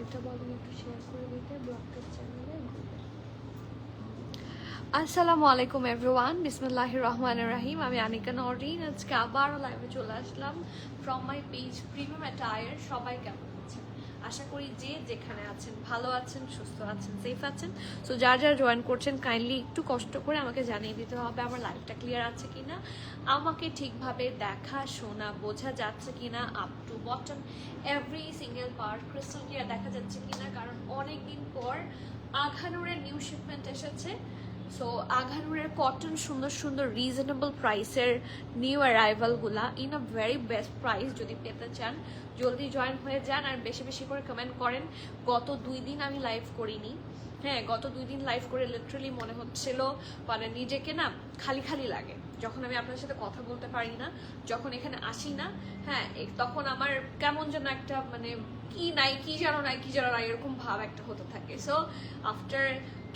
লাইভটা বলেন একটু শেয়ার করে দিতে ব্লগটার চ্যানেলে গ্রুপে। আসসালামু আলাইকুম এভরিওয়ান, বিসমিল্লাহির রহমানির রহিম। আমি আনিকা নরিন, আজকে আবারও লাইভে চলে আসলাম from my page premium attire. সবাই কেমন আছেন? আশা করি যে যেখানে আছেন ভালো আছেন, সুস্থ আছেন, সেফ আছেন। সো যারা যারা জয়েন করছেন কাইন্ডলি একটু কষ্ট করে আমাকে জানিয়ে দিতে হবে আমার লাইভটা ক্লিয়ার আছে কিনা, আমাকে ঠিকভাবে দেখা শোনা বোঝা যাচ্ছে কিনা, up to bottom every single part crystal clear দেখা যাচ্ছে কিনা। কারণ অনেকদিন পর আঘানুরের নিউ শিপমেন্ট এসেছে। সো আঘানুরের কটন সুন্দর সুন্দর রিজনেবল প্রাইসের নিউ অ্যারাইভালগুলা in a very best price যদি পেতে চান জলদি জয়েন হয়ে যান আর বেশি বেশি করে কমেন্ট করেন। গত 2 দিন আমি লাইভ করিনি, হ্যাঁ গত 2 দিন লাইভ করে লিটারালি মনে হচ্ছিল মানে নিজেকে না খালি খালি লাগে যখন আমি আপনার সাথে কথা বলতে পারি না, যখন এখানে আসি না। হ্যাঁ তখন আমার কেমন যেন একটা মানে কি নাই কি জানো নাই কি জানো না এরকম ভাব একটা হতে থাকে। সো আফটার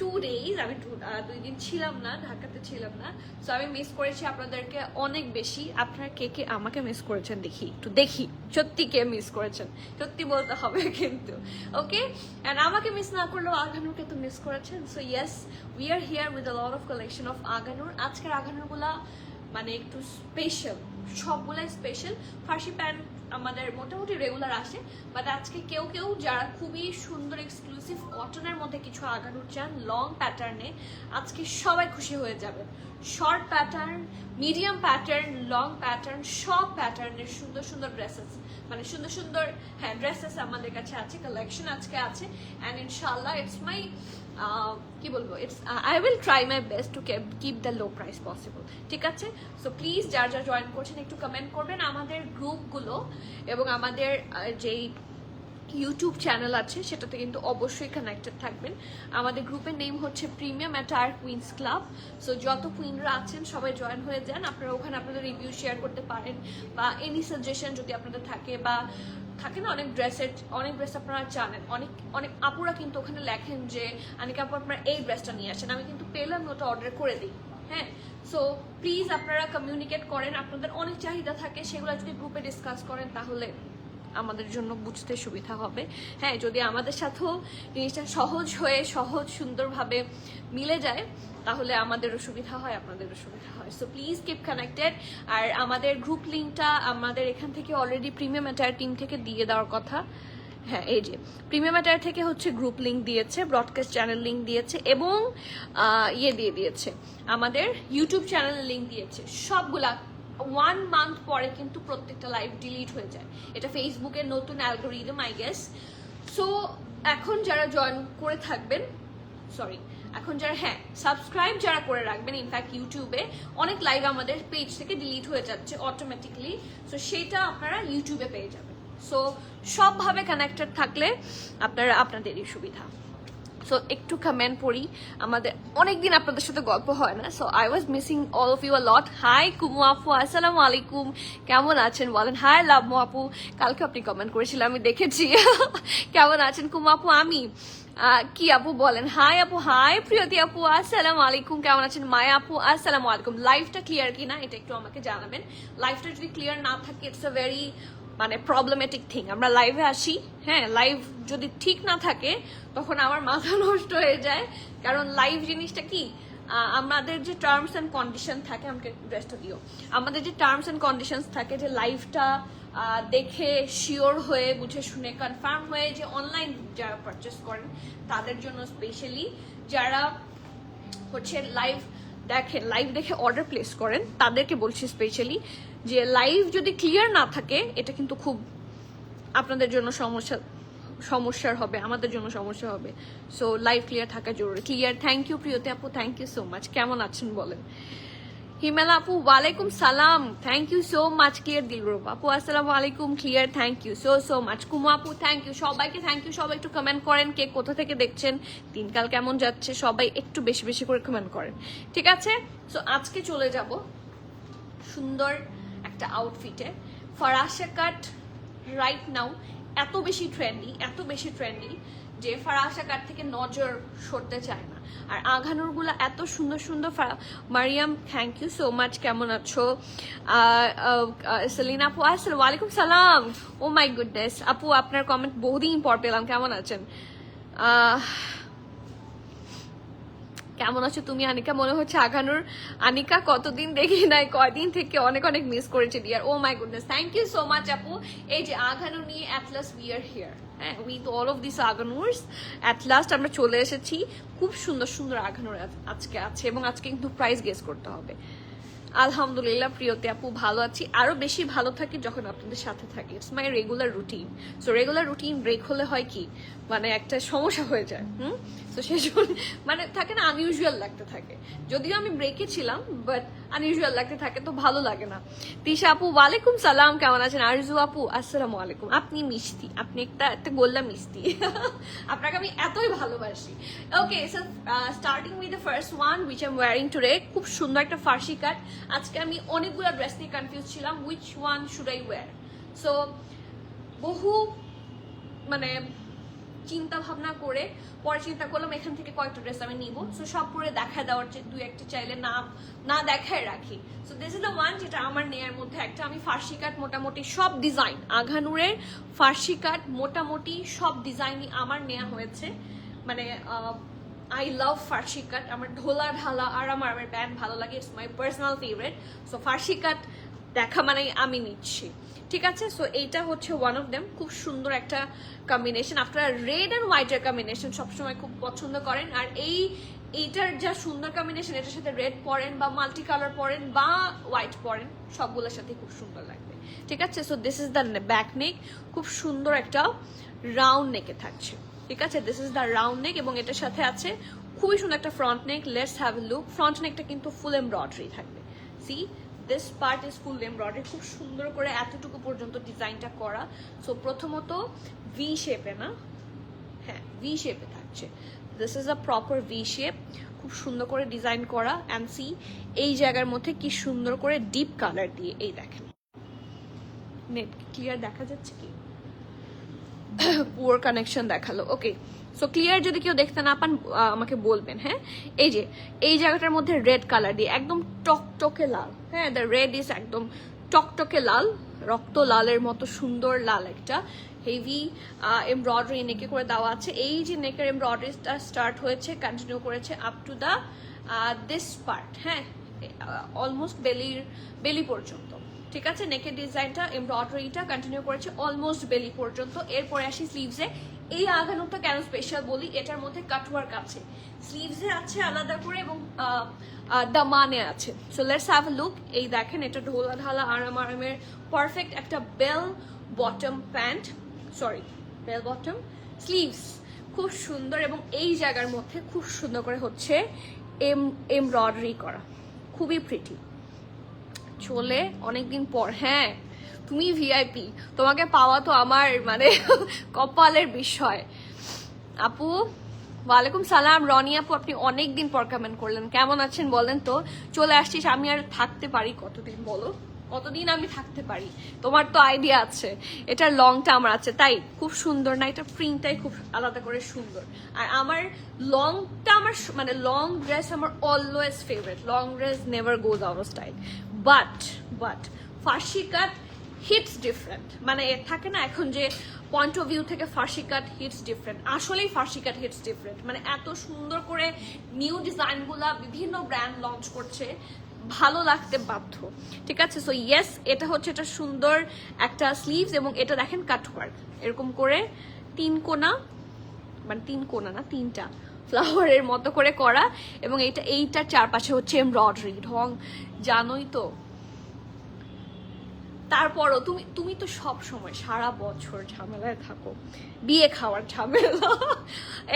2 days আমি 2 দিন ছিলাম না, ঢাকাতে ছিলাম না। সো আমি মিস করেছি আপনাদেরকে অনেক বেশি। আপনারা কে কে আমাকে মিস করেছেন দেখি একটু, দেখি সত্যি কে মিস করেছেন, সত্যি বলতে হবে কিন্তু। ওকে, অ্যান্ড আমাকে মিস না করলেও আঘানুরকে তো মিস করেছেন। So yes, we are here with a lot of collection of Aghanoor. আজকের আঘানুরগুলা মানে একটু স্পেশাল, সবগুলাই স্পেশাল। ফার্সি প্যান্ট আমাদের মোটামুটি রেগুলার আসে, বাট আজকে কেউ কেউ যারা খুবই সুন্দর এক্সক্লুসিভ কটনের মধ্যে কিছু আঘানুর চান লং প্যাটার্নে, আজকে সবাই খুশি হয়ে যাবে। Short pattern, medium pattern, long pattern, সব প্যাটার্নের সুন্দর সুন্দর ড্রেসেস, মানে সুন্দর সুন্দর হ্যাঁ ড্রেসেস আমাদের কাছে আছে, কালেকশন আজকে আছে। অ্যান্ড ইনশাল্লাহ ইটস মাই কি বলবো, it's I will try my best to keep the low price possible. ঠিক আছে, সো প্লিজ যারা যারা জয়েন করছেন একটু কমেন্ট করবেন। আমাদের গ্রুপগুলো এবং আমাদের যেই ইউটিউব চ্যানেল আছে সেটাতে কিন্তু অবশ্যই কানেক্টেড থাকবেন। আমাদের গ্রুপের নেম হচ্ছে premium attire queens club. So যত কুইনরা আছেন সবাই জয়েন হয়ে যান। আপনারা ওখানে আপনাদের রিভিউ শেয়ার করতে পারেন বা এনি সাজেশন যদি আপনাদের থাকে, বা থাকে না অনেক ড্রেস আপনারা জানেন, অনেক অনেক আপুরা কিন্তু ওখানে লেখেন যে অনেক আপু আপনারা এই ড্রেসটা নিয়ে আসেন, আমি কিন্তু পেলাম ওটা অর্ডার করে দিই। হ্যাঁ, সো প্লিজ আপনারা কমিউনিকেট করেন, আপনাদের অনেক চাহিদা থাকে, সেগুলো যদি গ্রুপে ডিসকাস করেন তাহলে আমাদের জন্য বুঝতে সুবিধা হবে। হ্যাঁ, যদি আমাদের সাথেও জিনিসটা সহজ সুন্দরভাবে মিলে যায় তাহলে আমাদেরও সুবিধা হয়, আপনাদেরও সুবিধা হয়। So please keep connected. আর আমাদের গ্রুপ লিঙ্কটা আমাদের এখান থেকে অলরেডি প্রিমিয়াম অ্যাটায়ার টিম থেকে দিয়ে দেওয়ার কথা। হ্যাঁ, এই যে প্রিমিয়াম অ্যাটায়ার থেকে হচ্ছে গ্রুপ লিঙ্ক দিয়েছে, ব্রডকাস্ট চ্যানেল লিঙ্ক দিয়েছে এবং ইয়ে দিয়ে দিয়েছে আমাদের ইউটিউব চ্যানেলের লিঙ্ক দিয়েছে। সবগুলা 1 মান্থ পরে কিন্তু প্রত্যেকটা লাইভ ডিলিট হয়ে যায়, এটা ফেসবুকের নতুন অ্যালগোরিদম আই গেস। সো এখন যারা জয়েন করে থাকবেন, সরি এখন যারা হ্যাঁ সাবস্ক্রাইব যারা করে রাখবেন, ইনফ্যাক্ট ইউটিউবে অনেক লাইভ আমাদের পেজ থেকে ডিলিট হয়ে যাচ্ছে অটোমেটিকলি, সো সেটা আপনারা ইউটিউবে পেয়ে যাবেন। সো সবভাবে কানেক্টেড থাকলে আপনাদেরই সুবিধা। সো একটু কমেন্ট পড়ি, আমাদের অনেকদিন আপনাদের সাথে গল্প হয় না। So I was missing all of you a lot. Hi Kumu আপু, আসসালামু আলাইকুম, কেমন আছেন বলেন। হাই লাভমু আপু, কালকে আপনি কমেন্ট করেছিলেন আমি দেখেছি। কেমন আছেন কুমু আপু? আমি কি আপু বলেন। হাই আপু, হাই প্রিয়তি আপু, আসসালামু আলাইকুম, কেমন আছেন? মায়া আপু, আসসালামু আলাইকুম। লাইভটা ক্লিয়ার কিনা এটা একটু আমাকে জানাবেন। লাইভটা যদি ক্লিয়ার না থাকে ইটস আ ভেরি মানে প্রবলেমেটিক থিং। আমরা লাইভে আসি, হ্যাঁ লাইভ যদি ঠিক না থাকে তখন আমার মাথা নষ্ট হয়ে যায়। কারণ লাইভ জিনিসটা কি, আমাদের যে টার্মস অ্যান্ড কন্ডিশন থাকে, আমাকে ড্রেসটা দিও, আমাদের যে টার্মস অ্যান্ড কন্ডিশনস থাকে যে লাইভটা দেখে শিওর হয়ে বুঝে শুনে কনফার্ম হয়ে যে অনলাইন যারা পারচেস করেন তাদের জন্য স্পেশালি, যারা হচ্ছে লাইভ দেখেন লাইভ দেখে অর্ডার প্লেস করেন তাদেরকে বলছি স্পেশালি যে লাইভ যদি ক্লিয়ার না থাকে এটা কিন্তু খুব আপনাদের জন্য সমস্যার হবে, আমাদের জন্য সমস্যা হবে। সো লাইভ ক্লিয়ার থাকা জরুরি। ক্লিয়ার, থ্যাংক ইউ প্রিয়তে আপু, থ্যাংক ইউ সো মাচ। কেমন আছেন বলেন। হিমেলা আপু, ওয়ালাইকুম সালাম, thank you so much. Clear Dilruba আপু, আসসালামু আলাইকুম, clear, thank you so much. Kumu আপু, থ্যাংক ইউ, সবাইকে থ্যাংক ইউ। সবাই একটু কমেন্ট করেন কে কোথা থেকে দেখছেন, দিনকাল কেমন যাচ্ছে, সবাই একটু বেশি বেশি করে কমেন্ট করেন, ঠিক আছে? সো আজকে চলে যাব সুন্দর একটা আউটফিটে। ফরাসা কাট রাইট নাও এত বেশি ট্রেন্ডি যে ফারা আশা কাট থেকে নজর সরতে চায় না। আর আঘানুরগুলো এত সুন্দর সুন্দর Mariam, thank you so much. কেমন আছো? সেলিনা আপু, আসসালামু আলাইকুম সালাম। ও মাই গুডনেস আপু, আপনার কমেন্ট বহুদিন পর পেলাম। কেমন আছেন? কেমন আছো তুমি আনিকা? মনে হচ্ছে আঘানুর। আনিকা কতদিন দেখি নাই, কয়দিন থেকে অনেক অনেক মিস করেছি dear. Oh my goodness, thank you so much আপু। এই যে আঘানু নিয়ে at last we are here, হ্যাঁ, with all of this Aghanoors at last আমরা চলে এসেছি। খুব সুন্দর সুন্দর আঘানুর আজকে আছে, এবং আজকে কিন্তু প্রাইস গেস করতে হবে। আলহামদুলিল্লাহ প্রিয়তে আপু, ভালো আছি। আরো বেশি ভালো থাকি যখন আপনাদের সাথে থাকি। It's my regular routine. So regular routine break হলে হয় কি, মানে একটা সমস্যা হয়ে যায়। তো সেই জন্য মানে থাকে না, আনইউজুয়াল লাগতে থাকে। যদিও আমি ব্রেকে ছিলাম, বাট আনইউজুয়াল লাগতে থাকে, তো ভালো লাগে না। তিশা আপু, ওয়ালাইকুম সালাম, কেমন আছেন? আরজু আপু, আসসালামু আলাইকুম। আপনি মিষ্টি, আপনি একটা গোল্লা মিষ্টি। আপনাকে আমি এতই ভালোবাসি। Okay, so starting with the first one which I am wearing today. খুব সুন্দর একটা ফার্সি কাট। আজকে আমি অনেকগুলো ড্রেস নিয়ে কনফিউজ ছিলাম, which one should I wear. So বহু মানে চিন্তা ভাবনা করে পরে চিন্তা করলাম এখান থেকে কয়েকটা ড্রেস আমি নিব। সো সব পরে দেখা দেওয়ার দুই একটা চাইলে না দেখায় রাখি। So this is the one যেটা আমার নেয়ার মধ্যে একটা। আমি ফার্সি কাট মোটামুটি সব ডিজাইন, আঘানুরের ফার্সি কাট মোটামুটি সব ডিজাইনই আমার নেওয়া হয়েছে। মানে আই লাভ ফার্সি কাট। আমার ঢোলা ঢালা আর আমার ব্যান্ড ভালো লাগে। It's my personal favourite. So first cut দেখা মানে আমি নিচ্ছি, ঠিক আছে? সো এইটা হচ্ছে ওয়ান অফ দেম। খুব সুন্দর একটা কম্বিনেশন। আপনারা রেড অ্যান্ড হোয়াইটের কম্বিনেশন সবসময় খুব পছন্দ করেন। আর এইটার যা সুন্দর কম্বিনেশন, এটার সাথে রেড পরেন বা মাল্টি কালার পরেন বা হোয়াইট পরেন, সবগুলোর সাথে খুব সুন্দর লাগবে, ঠিক আছে? So this is the back neck. খুব সুন্দর একটা রাউন্ড নেকে থাকছে, ঠিক আছে? This is the round neck, এবং এটার সাথে আছে খুবই সুন্দর একটা front neck. Let's have a look. Front নেকটা কিন্তু ফুল এমব্রয়ডারি থাকবে। See, this part is full embroidery. খুব সুন্দর করে এতটুকু পর্যন্ত ডিজাইনটা করা। সো প্রথমত ভি শেপে, না, হ্যাঁ, ভি শেপে থাকছে। This is a proper V shape. খুব সুন্দর করে ডিজাইন করা। অ্যান্ড সি, এই জায়গার মধ্যে কি সুন্দর করে ডিপ কালার দিয়ে, এই দেখেন। নেট ক্লিয়ার দেখা যাচ্ছে কি? পুয়ার কানেকশন দেখালো। ওকে, সো ক্লিয়ার যদি কেউ দেখতে না পান আমাকে বলবেন, হ্যাঁ? এই যে এই জায়গাটার মধ্যে রেড কালার দিয়ে একদম টকটকে লাল, হ্যাঁ, দ্য রেড ইজ একদম টকটকে লাল, রক্ত লালের মতো সুন্দর লাল একটা হেভি এমব্রয়ডারি নেকে করে দেওয়া আছে। এই যে নেকের এমব্রয়ডারিটা স্টার্ট হয়েছে, কন্টিনিউ করেছে up to the this part, হ্যাঁ, অলমোস্ট বেলি পর্যন্ত, ঠিক আছে? নেকের ডিজাইনটা, এমব্রয়ডারিটা কন্টিনিউ করেছে অলমোস্ট বেলি পর্যন্ত। এরপরে আসি স্লিভসে। এই আঘানুটা কেন স্পেশাল বলি, এটার মধ্যে কাটওয়ার্ক আছে, স্লিভসে আছে আলাদা করে, এবং দামানে আছে। So let's have a look. এই দেখেন, এটা ঢোলা ঢালা আরামের পারফেক্ট একটা bell bottom pant, sorry bell bottom sleeves, খুব সুন্দর। এবং এই জায়গার মধ্যে খুব সুন্দর করে হচ্ছে এমব্রয়ডারি করা, খুবই প্রিটি। চলে অনেকদিন পর, হ্যাঁ, তুমি ভিআইপি, তোমাকে পাওয়া তো আমার মানে কপালের বিষয়। আপু, ওয়ালাইকুম সালাম। রনি আপু, আপনি অনেকদিন পর কমেন্ট করলেন, কেমন আছেন বলেন তো? চলে আসছিস। আমি আর থাকতে পারি কতদিন বলো, কতদিন আমি থাকতে পারি? তোমার তো আইডিয়া আছে, এটার লংটা আমার আছে, তাই খুব সুন্দর না? এটা প্রিন্টটাই খুব আলাদা করে সুন্দর। আর আমার লংটা, আমার মানে লং ড্রেস আমার always favourite. Long dress never goes out of style. But ফার্সি কাট হিটস ডিফারেন্ট। মানে থাকে না এখন যে পয়েন্ট অফ ভিউ থেকে ফার্সি কাট হিটস ডিফারেন্ট, আসলেই ফার্সি কাট হিটস ডিফারেন্ট। মানে এত সুন্দর করে নিউ ডিজাইনগুলা বিভিন্ন ব্র্যান্ড লঞ্চ করছে, ভালো লাগতে বাধ্য, ঠিক আছে? সো ইয়েস, এটা হচ্ছে এটা সুন্দর একটা স্লিভস, এবং এটা দেখেন কাটওয়ার্ক এরকম করে তিন কোনা, মানে তিন কোনা না, তিনটা ফ্লাওয়ারের মতো করে করা, এবং এইটার চারপাশে হচ্ছে এমব্রয়ডারি ঢং, জানোই তো। তারপরও তুমি তো সব সময় সারা বছর ঝামেলায় থাকো, বিয়ে খাওয়ার ঝামেলা।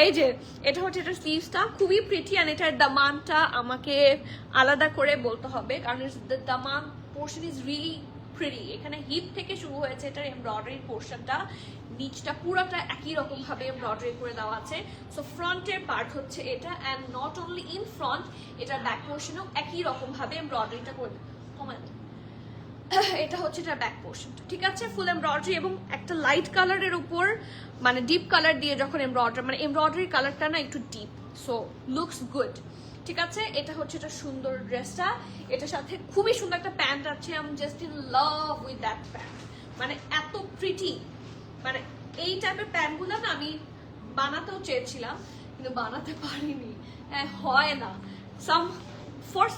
এই যে এটা হচ্ছে এটা স্লিভসটা, খুবই প্রিটি। আর এটার দামানটা আমাকে আলাদা করে বলতে হবে, কারণ দামান পোর্শন ইজ রিয়েলি প্রিটি। এখানে হিপ থেকে শুরু হয়েছে এটার এমব্রয়ডারি পোর্শনটা, নিচটা পুরোটা একই রকম ভাবে এমব্রয়ডারি করে দেওয়া আছে। সো ফ্রন্টের পার্ট হচ্ছে এটা, and not only in front, এটার ব্যাক পোর্শনেও একই রকম ভাবে এমব্রয়ডারিটা করে কমেন্ট এটা হচ্ছে এটা ব্যাক পোর্শনটা, ঠিক আছে? ফুল এমব্রয়ডারি এবং একটা লাইট কালারের উপর মানে ডিপ কালার দিয়ে যখন এমব্রয়ডারি মানে এমব্রয়ডারি কালারটা না একটু ডিপ, সো লুকস গুড, ঠিক আছে? এটা হচ্ছে এটা সুন্দর ড্রেসটা, এটার সাথে খুবই সুন্দর একটা প্যান্ট আছে। I am just in love with that pant, মানে এত প্রিটি, মানে এই টাইপের প্যান্টগুলো না আমি বানাতেও চেয়েছিলাম কিন্তু বানাতে পারিনি, হ্যাঁ হয় না,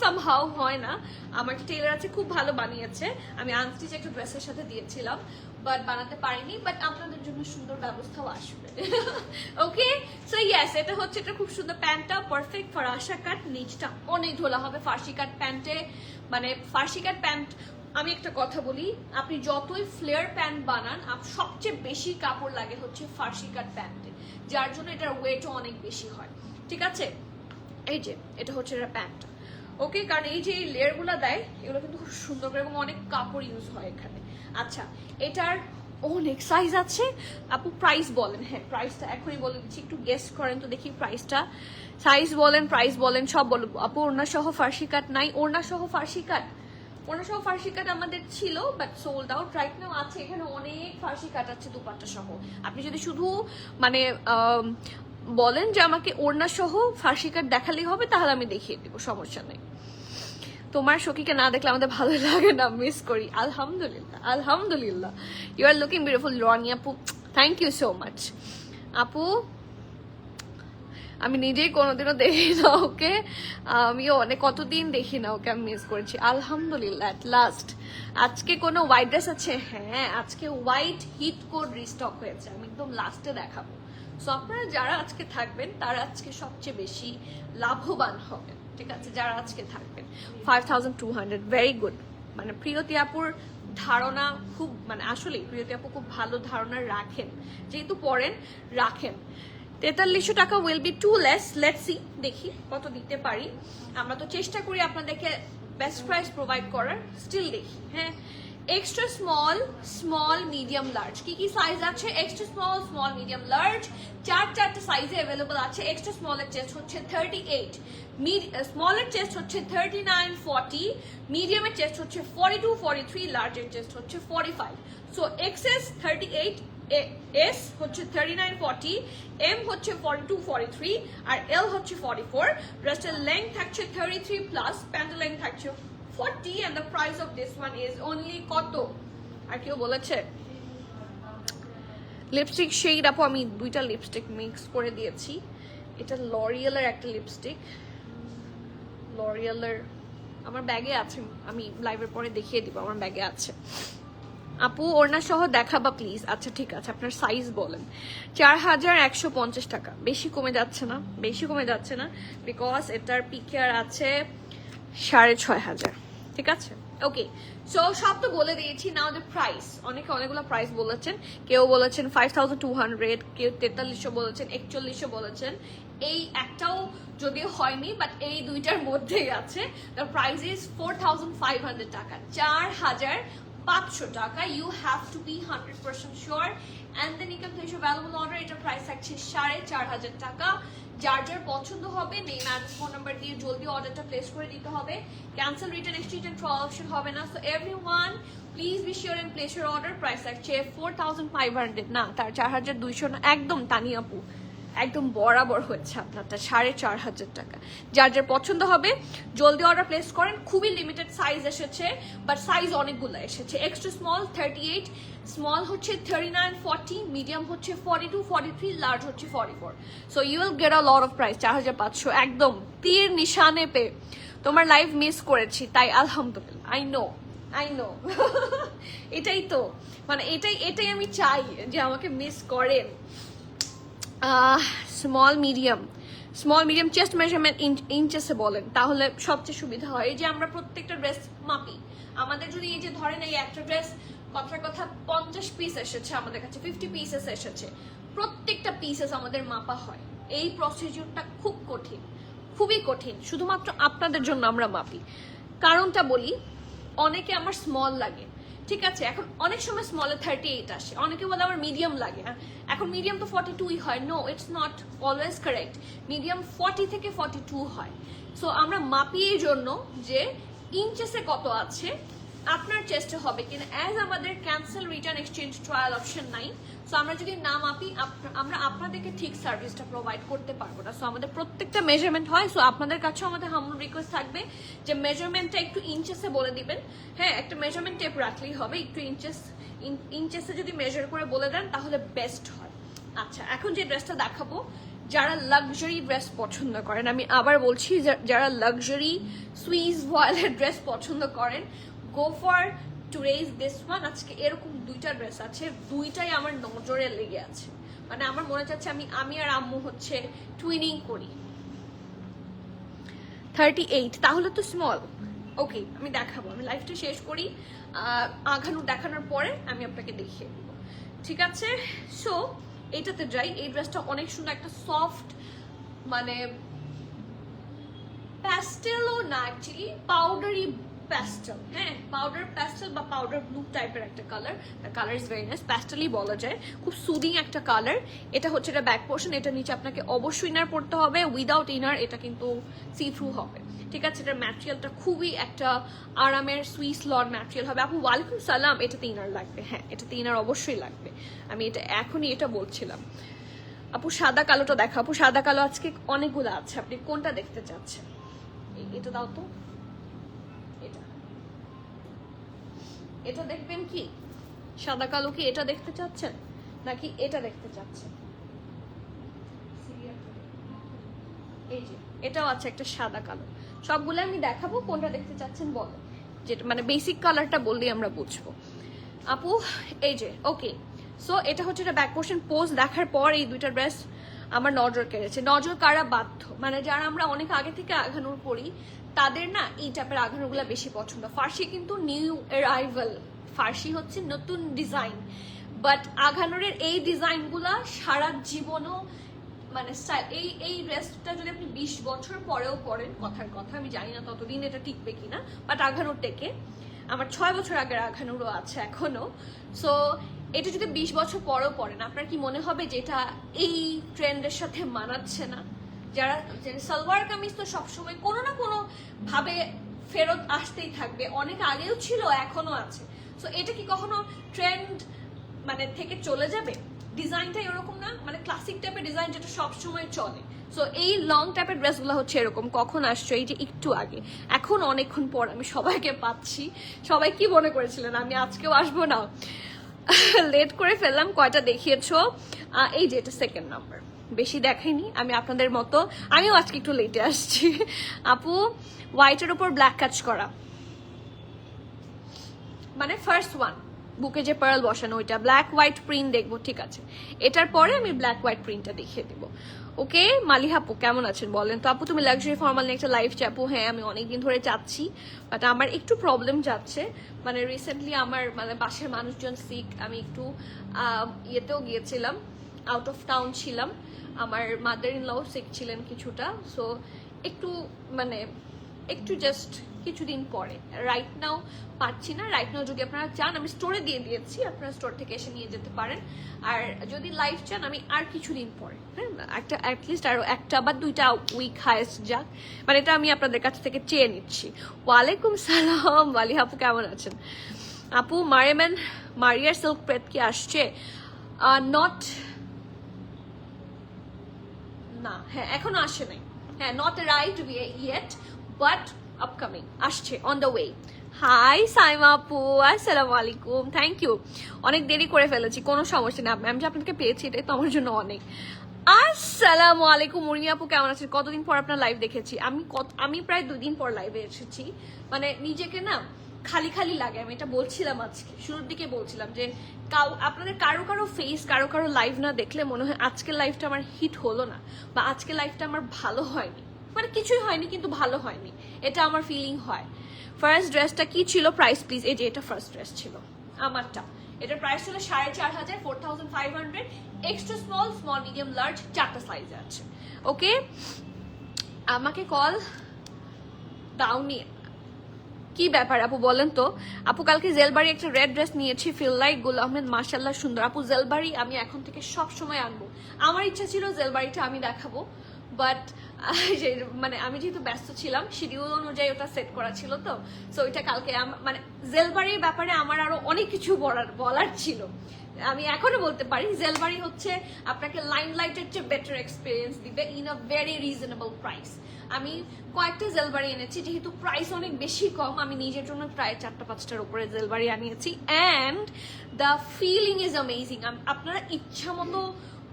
সামহাউ হয় না। আমার একটা টেলার আছে খুব ভালো বানিয়েছে, আমি আনস্টিচ একটা ড্রেসের সাথে দিয়েছিলাম বাট বানাতে পারিনি, বাট আপনাদের জন্য সুন্দর ব্যবস্থাও আসবে। ওকে, সো ইয়েস, এটা হচ্ছে এটা খুব সুন্দর প্যান্টটা, পারফেক্ট ফরাসা কাট, নিচটা অনেক ঢোলা হবে ফার্সি কাট প্যান্টে, মানে ফার্সি কাট প্যান্ট। আমি একটা কথা বলি, আপনি যতই ফ্লেয়ার প্যান্ট বানান সবচেয়ে বেশি কাপড় লাগে হচ্ছে ফার্সি কাট প্যান্টে, যার জন্য এটার ওয়েটও অনেক বেশি হয়, ঠিক আছে? এই যে এটা হচ্ছে এটা প্যান্টটা, ওকে, কারণ এই যে এই লেয়ারগুলো দেয় এগুলো কিন্তু খুব সুন্দর করে এবং অনেক কাপড় ইউজ হয় এখানে। আচ্ছা, এটার অনেক সাইজ আছে আপু, প্রাইস বলেন। হ্যাঁ, প্রাইসটা এখনই বলে দিচ্ছি, একটু গেস করেন তো দেখি প্রাইসটা, সাইজ বলেন, প্রাইস বলেন, সব বলব। আপু ওড়না সহ ফার্সি কাট নাই? ওড়না সহ ফার্সি কাট, ওড়না সহ ফার্সি কাট আমাদের ছিল but sold out, right now আছে এখানে অনেক ফার্সি কাট আছে দুপাট্টা সহ। আপনি যদি শুধু মানে বলেন যে আমাকে ওড়না সহ ফার্সি কাট দেখালেই হবে তাহলে আমি দেখিয়ে দেবো, সমস্যা নেই। তোমার সখীকে না দেখলে আমাদের ভালো লাগে না, মিস করি। আলহামদুলিল্লাহ, আলহামদুলিল্লাহ, you are looking beautiful Roni আপু, থ্যাংক ইউ সো মাচ। আপু আমি নিজেই কোনোদিনও দেখি না ওকে, আমিও অনেক কতদিন দেখি না ওকে, আমি মিস করেছি। আলহামদুলিল্লাহ অ্যাট লাস্ট। আজকে কোনো হোয়াইট ড্রেস আছে? হ্যাঁ, আজকে হোয়াইট হিট কোড রিস্টক হয়েছে, আমি একদম লাস্টে দেখাবো। সো আপনারা যারা আজকে থাকবেন তারা আজকে সবচেয়ে বেশি লাভবান হবেন, ঠিক আছে? যারা আজকে থাকবেন 5200, ভেরি গুড। মানে প্রিয়তি আপুর ধারণা খুব, মানে আসলে প্রিয়তি আপু খুব ভালো ধারণা রাখেন, যেহেতু পড়েন রাখেন। 4300 টাকা will be too less, let's see, দেখি কত দিতে পারি। আমরা তো চেষ্টা করি আপনাদেরকে বেস্ট প্রাইস প্রোভাইড করার, স্টিল দেখি। হ্যাঁ, extra small, small, medium, large, কি কি সাইজ আছে? এক্সট্রা স্মল, স্মল, মিডিয়াম, লার্জ, চারটে সাইজে অ্যাভেলেবল আছে। এক্সট্রা স্মলের চেস্ট হচ্ছে 38, স্মলের চেস্ট হচ্ছে 39, 40, মিডিয়ামের চেস্ট হচ্ছে 42, 43, লার্জের চেস্ট হচ্ছে 45। সো এক্সএস 38, এস হচ্ছে 39, 40, এম হচ্ছে 42, 43, আর এল হচ্ছে 44। ড্রেসের লেন্থ থাকছে 33 প্লাস, প্যান্টের লেন্থ থাকছে 40, and the price of this one is only কত? আর কেউ বলেছে লিপস্টিক শেড? আপু আমি দুইটা লিপস্টিক মিক্স করে দিয়েছি। এটা লরিয়ালের একটা লিপস্টিক, লরিয়ালের আমার ব্যাগে আছে, আমি লাইভের পরে দেখিয়ে দিব, আমার ব্যাগে আছে। আপু ওড়না সহ দেখাবা প্লিজ। আচ্ছা ঠিক আছে, আপনার সাইজ বলেন। 4150 টাকা, বেশি কমে যাচ্ছে না? বেশি কমে যাচ্ছে না, বিকজ এটার পিকের আছে 6500, ঠিক আছে? ওকে, সো সব তো বলে দিয়েছি। নাও দ্য প্রাইস, অনেকে অনেকগুলো প্রাইস বলেছেন, কেউ বলেছেন 5200, কেউ 4300 বলেছেন, 4100 বলেছেন। এই একটাও যদিও হয়নি, বাট এই দুইটার মধ্যেই আছে। দ্য প্রাইস ইজ 4500 টাকা, 4500 টাকা। You have to be 100% sure, and then you can place your valuable order. এটা প্রাইস থাকছে 4500 টাকা। যার যার পছন্দ হবে নেম অ্যাড্রেস ফোন নাম্বার দিয়ে জলদি অর্ডারটা প্লেস করে দিতে হবে। Cancel, return, exchange and trial option হবে না। So everyone please be sure and place your order. Price থাকছে 4500, না তার 4200 না, একদম তানিয়া আপু একদম বরাবর হচ্ছে আপনারটা 4500 টাকা। যার যার পছন্দ হবে জলদি অর্ডার প্লেস করেন। খুবই লিমিটেড সাইজ এসেছে, বাট সাইজ অনেকগুলো এসেছে। এক্সট্রা স্মল 38, স্মল হচ্ছে 39, 40, মিডিয়াম হচ্ছে 42, 43, লার্জ হচ্ছে 44। So you will get a lot of price. 4500 একদম তীর নিশানে পে। তোমার লাইভ মিস করেছি তাই আলহামদুলিল্লাহ, আই নো এটাই তো, মানে এটাই আমি চাই যে আমাকে মিস করেন। স্মল মিডিয়াম চেস্ট মেজারমেন্ট ইঞ্চেসে বলেন তাহলে সবচেয়ে সুবিধা হয়। এই যে আমরা প্রত্যেকটা ড্রেস মাপি, আমাদের যদি এই যে ধরেন এই একটা ড্রেস কথার কথা 50 পিস এসেছে আমাদের কাছে, 50 পিসেস এসেছে, প্রত্যেকটা পিসেস আমাদের মাপা হয়। এই প্রসিডিউরটা খুব কঠিন, খুবই কঠিন, শুধুমাত্র আপনাদের জন্য আমরা মাপি। কারণটা বলি, অনেকে আমার স্মল লাগে, ঠিক আছে? এখন অনেক সময় স্মলে 38 আসে, অনেকে বলে আমার মিডিয়াম লাগে। এখন মিডিয়াম তো 42 হয়। No, it's not always correct. Medium 40 থেকে 42 হয়। সো আমরা মাপি এই জন্য যে ইঞ্চেসে কত আছে, আপনার চেষ্টা হবে কিনা, অ্যাজ আমাদের cancel return exchange trial option নাই, সো আমরা যদি না মাপি আমরা আপনাদেরকে ঠিক সার্ভিসটা প্রোভাইড করতে পারবো না। সো আমাদের প্রত্যেকটা মেজারমেন্ট হয়, সো আপনাদের কাছেও আমাদের হামল রিকোয়েস্ট থাকবে যে মেজারমেন্টটা একটু ইঞ্চেসে বলে দিবেন। হ্যাঁ, একটা মেজারমেন্ট টেপ রাখলেই হবে, একটু ইঞ্চেসে যদি মেজার করে বলে দেন তাহলে বেস্ট হয়। আচ্ছা, এখন যে ড্রেসটা দেখাবো, যারা লাক্সারি ড্রেস পছন্দ করেন, আমি আবার বলছি যারা লাক্সারি সুইস ভয়েলের ড্রেস পছন্দ করেন, go for today's this one. আজকে এরকম দুইটা ড্রেস আছে, দুইটাই আমার নজরে লেগে আছে, মানে আমার মনে চাচ্ছে আমি আর আম্মু হচ্ছে টুইনিং করি। 38, তাহলে তো স্মল। ওকে, আমি দেখাবো, আমি লাইফটা শেষ করি, আঘানু দেখানোর পরে আমি আপনাকে দেখিয়ে দেবো, ঠিক আছে? সো এটাতে যাই। এই ড্রেসটা অনেক সুন্দর, একটা সফট মানে প্যাস্টেলও না, অ্যাকচুয়ালি পাউডারি প্যাস্টেল। হ্যাঁ, পাউডার প্যাস্টেল বা পাউডার ব্লু টাইপের একটা colour. Colour is very nice, প্যাস্টেলই বলা যায়, খুব সুদিং একটা কালার। এটা হচ্ছে এটা ব্যাক পোর্শন, এটা নিচে আপনাকে অবশ্যই ইনার পড়তে হবে, উইদাউট ইনার এটা কিন্তু সি থ্রু হবে, ঠিক আছে? এটার ম্যাটেরিয়ালটা খুবই একটা আরামের সুইস লন ম্যাটেরিয়াল হবে। আপু ওয়ালাইকুম সালাম, এটাতে ইনার লাগবে? হ্যাঁ, এটাতে ইনার অবশ্যই লাগবে, আমি এটা এখনই এটা বলছিলাম। আপু সাদা কালোটা দেখা, আপু সাদা কালো আজকে অনেকগুলো আছে, আপনি কোনটা দেখতে চাচ্ছেন? এটা দাও তো, এটা দেখবেন কি সাদা কালো, কি এটা দেখতে চাচ্ছেন নাকি এটা দেখতে চাচ্ছেন? এই যে এটাও আছে একটা সাদা কালো, সবগুলো আমি দেখাবো, কোনটা দেখতে চাচ্ছেন বলো, যেটা মানে বেসিক কালারটা বললেই আমরা বুঝবো। আপু এই যে ওকে, সো এটা হচ্ছে এটা ব্যাক পোর্শন। পোজ দেখার পর এই দুইটা ড্রেস আমার নজর কেড়েছে। নজর কারা বাধ্য, মানে যারা আমরা অনেক আগে থেকে আঘানুর পরি তাদের না এই টাইপের আঘানুরগুলো বেশি পছন্দ। ফার্সি কিন্তু নিউ অ্যারাইভাল, ফার্সি হচ্ছে নতুন ডিজাইন, বাট আঘানুরের এই ডিজাইনগুলা সারা জীবনও মানে স্টাইল। এই ড্রেসটা যদি আপনি 20 বছর পরেও পরেন, কথার কথা, আমি জানি না ততদিন এটা টিকবে কিনা, বাট আঘানুর টেকে। আমার 6 বছর আগের আঘানুরও আছে এখনো। সো এটা যদি 20 বছর পরেও পড়েন, আপনার কি মনে হবে যে এটা এই ট্রেন্ডের সাথে মানাচ্ছে না? যারা সালোয়ার কামিজ তো সবসময় কোনো না কোনো ভাবে ফেরত আসতেই থাকবে, অনেক আগেও ছিল এখনো আছে। সো এটা কি কখনো ট্রেন্ড মানে থেকে চলে যাবে? ডিজাইনটা এরকম না, মানে ক্লাসিক টাইপের ডিজাইন যেটা সবসময় চলে। সো এই লং টাইপের ড্রেসগুলো হচ্ছে এরকম। কখন আসছো? এই যে একটু আগে, এখন অনেকক্ষণ পর আমি সবাইকে পাচ্ছি। সবাই কি মনে করেছিলেন আমি আজকেও আসবো না? লেট করে ফেললাম, কয়টা দেখিয়েছো? এই যে এটা সেকেন্ড নাম্বার, বেশি দেখাইনি আমি আপনাদের মতো, আমিও আজকে একটু লেটে আসছি। আপু হোয়াইটের উপর ব্ল্যাক কাজ করা, মানে ফার্স্ট ওয়ান বুকে যে পার্ল বসানো ওইটা, ব্ল্যাক হোয়াইট প্রিন্ট দেখবো, ঠিক আছে? এটার পরে আমি ব্ল্যাক হোয়াইট প্রিন্টটা দেখিয়ে দেবো। ওকে, মালিহা আপু কেমন আছেন বলেন তো? আপু তুমি লাক্সারি ফর্মাল নিয়ে একটা লাইভ চাপু? হ্যাঁ, আমি অনেকদিন ধরে চাচ্ছি, বাট আমার একটু প্রবলেম যাচ্ছে, মানে রিসেন্টলি আমার মানে বাসার মানুষজন সিক, আমি একটু ইয়েতেও গিয়েছিলাম, আউট অফ টাউন ছিলাম, আমার মাদার ইন লও সিক ছিলেন কিছুটা। সো একটু মানে একটু জাস্ট কিছুদিন পরে, রাইট নাও পাচ্ছি না। রাইট নাও যদি আপনারা চান আমি স্টোরে দিয়ে দিয়েছি, আপনারা স্টোর থেকে এসে নিয়ে যেতে পারেন। আর যদি লাইভ চান আমি আর কিছুদিন পরে, হ্যাঁ, একটা অ্যাটলিস্ট আরো একটা বা দুইটা উইক হায়েস্ট যাক, মানে এটা আমি আপনাদের কাছ থেকে চেয়ে নিচ্ছি। ওয়ালাইকুম সালাম, ওয়ালি আপু কেমন আছেন? আপু মারিয়ার সিল্ক প্রেড কি আসছে? নট না, হ্যাঁ এখনো আসে নাই, হ্যাঁ not right yet, but upcoming, আসছে, on the way. Hi Saima আপু, আসসালামু আলাইকুম, থ্যাংক ইউ। অনেক দেরি করে ফেলেছি, কোনো সমস্যা নেই, আমি যে আপনাকে পেয়েছি এটাই তো আমার জন্য অনেক। আসসালামু আলাইকুম মুরিয়া আপু, কেমন আছেন? কতদিন পর আপনার লাইভ দেখেছি আমি প্রায় 2 দিন পর লাইভে এসেছি, মানে নিজেকে না খালি খালি লাগে। আমি এটা বলছিলাম আজকে শুরুর দিকে, বলছিলাম যে আপনাদের কারো ফেস, কারো লাইভ না দেখলে মনে হয় আজকের লাইভটা আমার হিট হলো না, বা আজকের লাইভটা আমার ভালো হয়নি, মানে কিছুই হয়নি কিন্তু ভালো হয়নি, এটা আমার ফিলিং হয়। ফার্স্ট ড্রেসটা কি ছিল? Price please. এই যে এটা ফার্স্ট ড্রেস ছিল আমারটা, এটার প্রাইস ছিল 4500, 4500, extra small, small, medium, large, 4টা সাইজে আছে। ওকে, আমাকে কল দাওনি, কি ব্যাপার আপু বলেন তো? আপু কালকে জেলবাড়ি একটা রেড ড্রেস নিয়েছি, ফিল লাইক গুল আহমেদ, মাশাল্লাহ সুন্দর। আপু জেলবাড়ি আমি এখন থেকে সব সময় আনবো, আমার ইচ্ছা ছিল জেলবাড়িটা আমি দেখাবো, বাট মানে আমি যেহেতু ব্যস্ত ছিলাম শিডিউল অনুযায়ী ওটা সেট করা ছিল, তো সো ওইটা কালকে মানে জেলবাড়ির ব্যাপারে আমার আরো অনেক কিছু বলার ছিল। আমি এখনো বলতে পারি জেলবাড়ি হচ্ছে আপনাকে লাইমলাইটের চেয়ে বেটার এক্সপিরিয়েন্স দিবে in a very reasonable price. আমি কয়েকটা জেলবাড়ি এনেছি, যেহেতু প্রাইস অনেক বেশি কম আমি নিজের জন্য প্রায় 4-5টার উপরে জেলবাড়ি আনিয়েছি, and the feeling is amazing. আপনারা ইচ্ছা মতো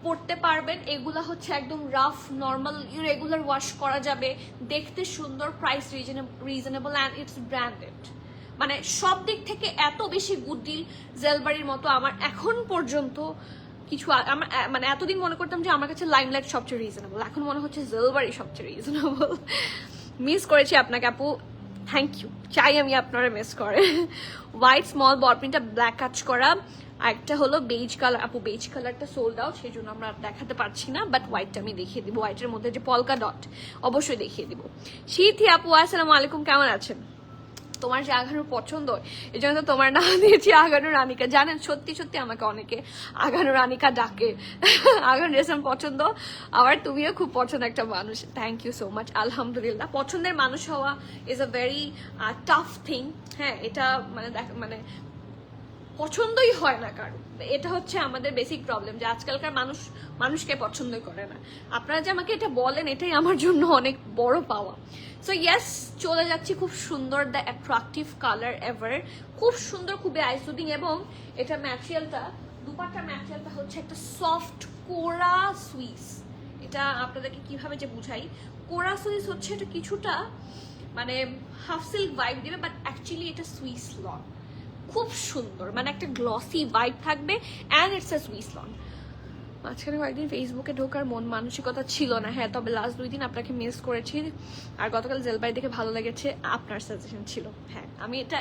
পড়তে পারবেন। এগুলা হচ্ছে একদম রাফ নর্মাল রেগুলার ওয়াশ করা যাবে, দেখতে সুন্দর, price reasonable and it's branded. মানে সব দিক থেকে এত বেশি গুড ডিল জেলবাড়ির মতো আমার এখন পর্যন্ত কিছু আমার মানে এতদিন মনে করতাম যে আমার কাছে লাইমলাইট সবচেয়ে রিজনেবল, এখন মনে হচ্ছে জেলবাড়ি সবচেয়ে রিজনেবল। মিস করেছি আপনাকে আপু, থ্যাংক ইউ, চাই আমি আপনারা মিস করে। হোয়াইট স্মল বল প্রিন্টটা ব্ল্যাক কাজ করা, আরেকটা হলো বেজ কালার। আপু বেজ কালারটা সোল্ড আউট, সেই জন্য আমরা দেখাতে পারছি না, বাট হোয়াইটটা আমি দেখিয়ে দিব। হোয়াইটের মধ্যে যে পলকা ডট অবশ্যই দেখিয়ে দিব। শীতি আপু আসসালামু আলাইকুম, কেমন আছেন? তোমার যে আগানোর পছন্দ, এই জন্য তো তোমার নাম দিয়েছি আগানো রানিকা। জানেন সত্যি সত্যি আমাকে অনেকে আগানো রানিকা ডাকে। আগানো রেশম পছন্দ, আবার তুমিও খুব পছন্দ একটা মানুষ। Thank you so much. আলহামদুলিল্লাহ, পছন্দের মানুষ হওয়া is a very tough thing. হ্যাঁ, এটা মানে পছন্দই হয় না কারো, এটা হচ্ছে আমাদের বেসিক প্রবলেম, যে আজকালকার মানুষকে পছন্দই করে না। আপনারা যে আমাকে এটা বলেন, এটাই আমার জন্য অনেক বড় পাওয়া। সো ইয়েস, চলে যাচ্ছি। খুব সুন্দর, দ্য অ্যাট্রাকটিভ কালার এভার, খুব সুন্দর, খুবই আইসুদিং। এবং এটা ম্যাটেরিয়ালটা, দুপাট্টার ম্যাটেরিয়ালটা হচ্ছে একটা সফট কোরা সুইস। এটা আপনাদেরকে কিভাবে যে বুঝাই, কোরা সুইস হচ্ছে এটা কিছুটা মানে হাফ সিল্ক ভাইব দিবে, বাট অ্যাকচুয়ালি এটা সুইস লন। খুব সুন্দর, মানে একটা গ্লসি ভাইব থাকবে, and it's a Swiss loan. মাঝখানে কয়েকদিন ফেসবুকে ঢোকার মন মানসিকতা ছিল না, হ্যাঁ, তবে লাস্ট 2 দিন আপনাকে মিস করেছি। আর গতকাল জেলবাড়ি দেখে ভালো লেগেছে, আপনার সাজেশন ছিল। হ্যাঁ, আমি এটা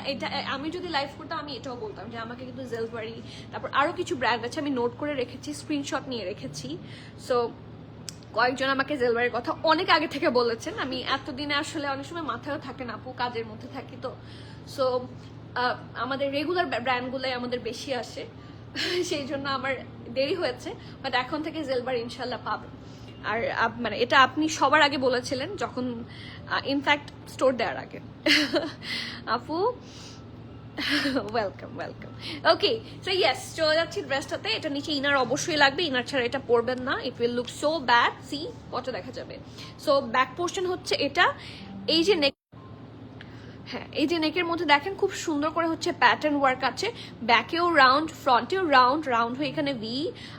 আমি যদি লাইভ করতাম আমি এটাও বলতাম যে আমাকে কিন্তু জেলবাড়ি, তারপর আরো কিছু ব্র্যান্ড আছে আমি নোট করে রেখেছি, স্ক্রিনশট নিয়ে রেখেছি। সো কয়েকজন আমাকে জেলবাড়ির কথা অনেক আগে থেকে বলেছেন, আমি এতদিনে আসলে অনেক সময় মাথায়ও থাকে না আপু, কাজের মধ্যে থাকি তো। সো আমাদের রেগুলার ব্র্যান্ডগুলোই আমাদের বেশি আসে, সেই জন্য আমার দেরি হয়েছে, বাট এখন থেকে জেলবাড়ি ইনশাল্লাহ পাবেন। আর মানে এটা আপনি সবার আগে বলেছিলেন, যখন ইনফ্যাক্ট স্টোর দেওয়ার আগে। আপু ওয়েলকাম ওয়েলকাম। ওকে, সো ইয়েস, চলে যাচ্ছি ড্রেসটাতে। এটা নিচে ইনার অবশ্যই লাগবে, ইনার ছাড়া এটা পরবেন না, it will look so bad. See কত দেখা যাবে। সো ব্যাক পোর্শন হচ্ছে এটা, এই যে নেক, হ্যাঁ, এই যে নেকের মধ্যে দেখেন খুব সুন্দর করে হচ্ছে প্যাটার্ন ওয়ার্ক আছে, ব্যাকেও রাউন্ড, ফ্রন্টেও রাউন্ড, রাউন্ড হয়ে এখানে ভি।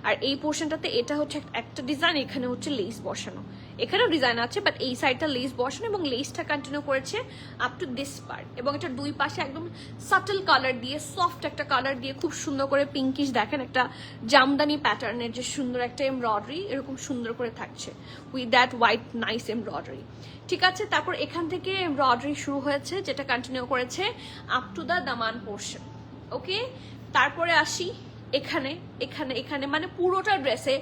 আর এই পোর্শনটাতে এটা হচ্ছে একটা ডিজাইন, এখানে হচ্ছে লেস বসানো, এখানেও ডিজাইন আছে, বাট এই সাইডটা লেস বসানো, এবং লেসটা কন্টিনিউ করেছে আপ টু দিস পার্ট। এবং এটা দুই পাশে একদম সাটল কালার দিয়ে, সফট একটা কালার দিয়ে খুব সুন্দর করে পিঙ্কিশ, দেখেন একটা জামদানি প্যাটার্নের যে সুন্দর একটা এমব্রয়ডারি এরকম সুন্দর করে থাকছে with that white nice embroidery. ঠিক আছে, তারপর এখান থেকে এমব্রয়ডারি শুরু হয়েছে, যেটা কন্টিনিউ করেছে up to the Daman portion. ওকে, তারপরে আসি এখানে এখানে এখানে মানে পুরোটা ড্রেসে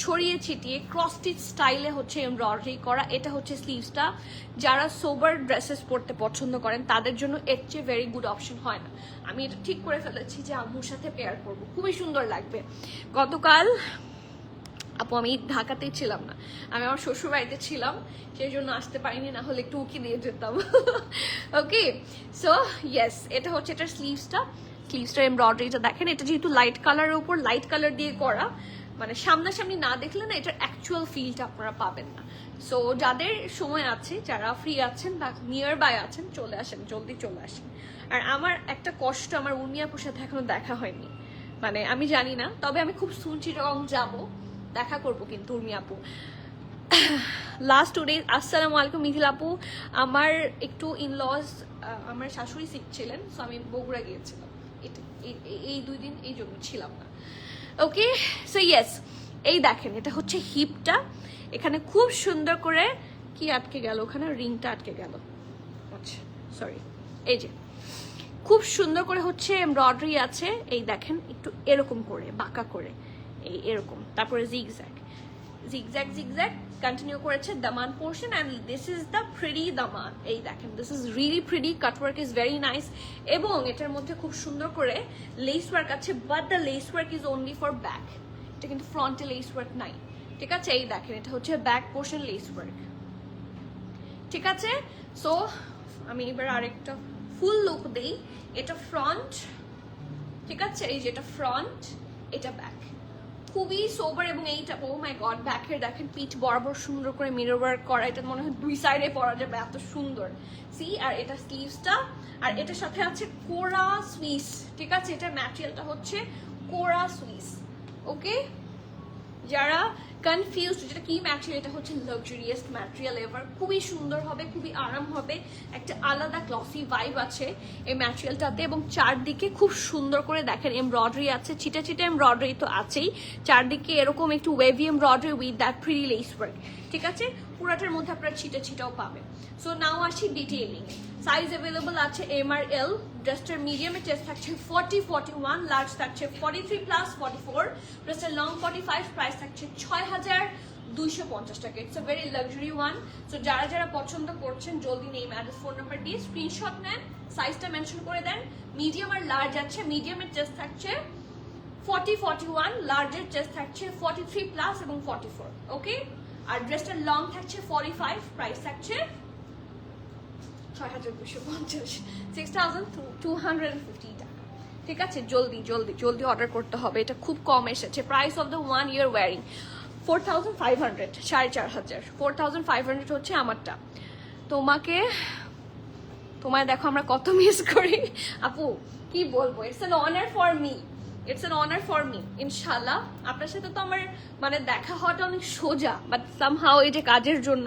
ছড়িয়ে ছিটিয়ে ক্রস স্টিচ স্টাইলে হচ্ছে এমব্রয়ডারি করা। এটা হচ্ছে স্লিভসটা। যারা সোবার ড্রেসেস পরতে পছন্দ করেন তাদের জন্য এর চেয়ে ভেরি গুড অপশন হয় না। আমি এটা ঠিক করে ফেলেছি যে আম্মুর সাথে পেয়ার করবো, খুবই সুন্দর লাগবে। গতকাল আপু আমি ঢাকাতেই ছিলাম না, আমি আমার শ্বশুর বাড়িতে ছিলাম, সেই জন্য আসতে পারিনি, না হলে একটু উকি দিয়ে যেতাম। ওকে, সো ইয়েস, এটা হচ্ছে এটার স্লিভসটা। স্লিভসটার এমব্রয়ডারিটা দেখেন, এটা যেহেতু লাইট কালারের উপর লাইট কালার দিয়ে করা, মানে সামনাসামনি না দেখলে না এটার অ্যাকচুয়াল ফিলটা আপনারা পাবেন না। সো যাদের সময় আছে, যারা ফ্রি আছেন বা নিয়ার বাই আছেন, চলে আসেন, জলদি চলে আসেন। আর আমার একটা কষ্ট, আমার উর্মি আপুর সাথে এখনো দেখা হয়নি, মানে আমি জানি না, তবে আমি খুব সুন চিটাগং যাবো, দেখা করবো কিন্তু উর্মি আপু। Last 2 days। আসসালামু আলাইকুম মিথিল আপু, আমার একটু ইনলজ, আমার শাশুড়ি সিক ছিলেন, সো আমি বগুড়া গিয়েছিলাম, এই 2 দিন এই জন্য ছিলাম না। ওকে, সো ইয়েস, এই দেখেন এটা হচ্ছে হিপটা, এখানে খুব সুন্দর করে কি আটকে গেল, ওখানে রিংটা আটকে গেল, আচ্ছা সরি, এই যে খুব সুন্দর করে হচ্ছে এমব্রয়ডারি আছে, এই দেখেন একটু এরকম করে বাঁকা করে, এই এরকম, তারপরে জিগজ্যাগ জিগজ্যাগ জিগজ্যাগ কন্টিনিউ করেছে দামান portion, and this is the pretty দামান। এই দেখেন, this is really pretty, cutwork is very nice, এবং এটার মধ্যে খুব সুন্দর করে লেস ওয়ার্ক আছে, but the less work is only for back, এটা কিন্তু ফ্রন্টে লেস ওয়ার্ক নাই, ঠিক আছে, এই দেখেন এটা হচ্ছে ব্যাক পোর্শন লেস ওয়ার্ক, ঠিক আছে। সো আমি এবার আরেকটা ফুল লুক দেই। এটা ফ্রন্ট, ঠিক আছে, এই যে এটা ফ্রন্ট, এটা ব্যাক, খুবই সোবার। এবং এইটা ও মাই গড, ব্যাকের দেখেন পিঠ বরাবর সুন্দর করে মিরর ওয়ার্ক করা, এটা মনে হয় দুই সাইডে পরা যাবে, এত সুন্দর। সি, আর এটা স্লিভসটা, আর এটার সাথে আছে কোরা সুইস, ঠিক আছে, এটার ম্যাটেরিয়ালটা হচ্ছে কোরা সুইস। ওকে, যারা কনফিউজড যেটা কি ম্যাটেরিয়াল, এটা হচ্ছে লাক্সারিয়াস ম্যাটেরিয়াল এভার, খুবই সুন্দর হবে, খুবই আরাম হবে, একটা আলাদা গ্লসি ভাইব আছে এই ম্যাটেরিয়ালটাতে। এবং চারদিকে খুব সুন্দর করে দেখেন এমব্রয়ডারি আছে, ছিটা ছিটা এমব্রয়ডারি তো আছেই, চারদিকে এরকম একটু wavy embroidery with that pretty less work, ঠিক আছে। পুরাটার মধ্যে আপনারা ছিটা ছিটাও পাবেন। সো নাও আসি ডিটেইলিং। সাইজ অ্যাভেলেবল আছে এম আর এল, ড্রেসটার মিডিয়ামের চেস্ট থাকছে 40, 41, লার্জ থাকছে 43+, 44, ড্রেসটার লং 45, প্রাইস থাকছে 6250 টাকা। It's a very luxury one. So যারা যারা পছন্দ করছেন জলদি নেই অ্যাড্রেস ফোন নাম্বার দিয়ে স্ক্রিনশট নেন, সাইজটা মেনশন করে দেন। মিডিয়াম আর লার্জ আছে, মিডিয়ামের চেস্ট থাকছে 40, 41, লার্জের চেস্ট থাকছে 43+ এবং 44। ওকে, আর ড্রেসটার লং থাকছে 45, প্রাইস থাকছে 6250, 6250 টাকা, ঠিক আছে। জলদি জলদি জলদি অর্ডার করতে হবে, এটা খুব কম এসেছে। Price of the 1 year wearing 4500, 4500, 4500 হচ্ছে আমারটা। তোমায় দেখো আমরা কত মিস করি আপু, কি বলবো। It's an honour for me, it's an honour for me. ইনশাল্লাহ আপনার সাথে তো আমার মানে দেখা হওয়াটা অনেক সোজা, বাট সামহাও এই যে কাজের জন্য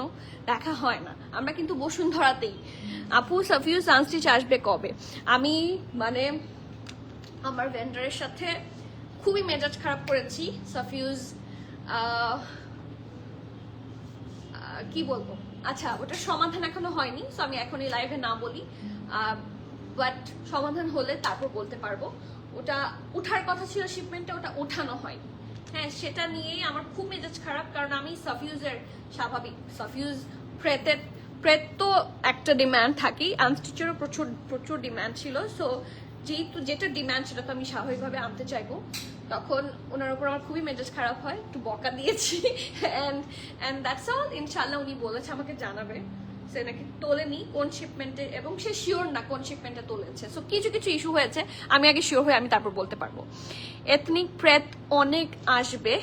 দেখা হয় না। আমরা কিন্তু বসুন্ধরাতেই। আপু সাফিউজ সানস্টিচ আসবে কবে? আমি মানে আমার ভেন্ডারের সাথে খুবই মেজাজ খারাপ করেছি। সাফিউজ কি বলবো, আচ্ছা ওটার সমাধান এখনো হয়নি, সো আমি এখন এই লাইভে না বলি, বাট সমাধান হলে তারপর বলতে পারবো। ওটা উঠার কথা ছিল শিপমেন্টে, ওটা উঠানো হয়নি। হ্যাঁ, সেটা নিয়েই আমার খুব মেজাজ খারাপ, কারণ আমি সাফিউজের স্বাভাবিক সাফিউজ প্রেত তো একটা ডিমান্ড থাকেই, আনস্টিচেরও প্রচুর প্রচুর ডিমান্ড ছিল। সো যেহেতু যেটা ডিমান্ড সেটা তো আমি স্বাভাবিকভাবে আনতে চাইবো, তখন ওনার উপর আমার খুবই মেজাজ খারাপ হয়, একটু বকা দিয়েছি। And that's all. ইনশাল্লাহ উনি বলেছে আমাকে জানাবে সে নাকি তোলেনি কোন শিপমেন্টে, এবং সে শিওর না কোন শিপমেন্টে তোলেছে। সো কিছু কিছু ইস্যু হয়েছে, আমি আগে শিওর হয়ে আমি তারপর বলতে পারবো। এথনিক প্রেত অনেক আসবে,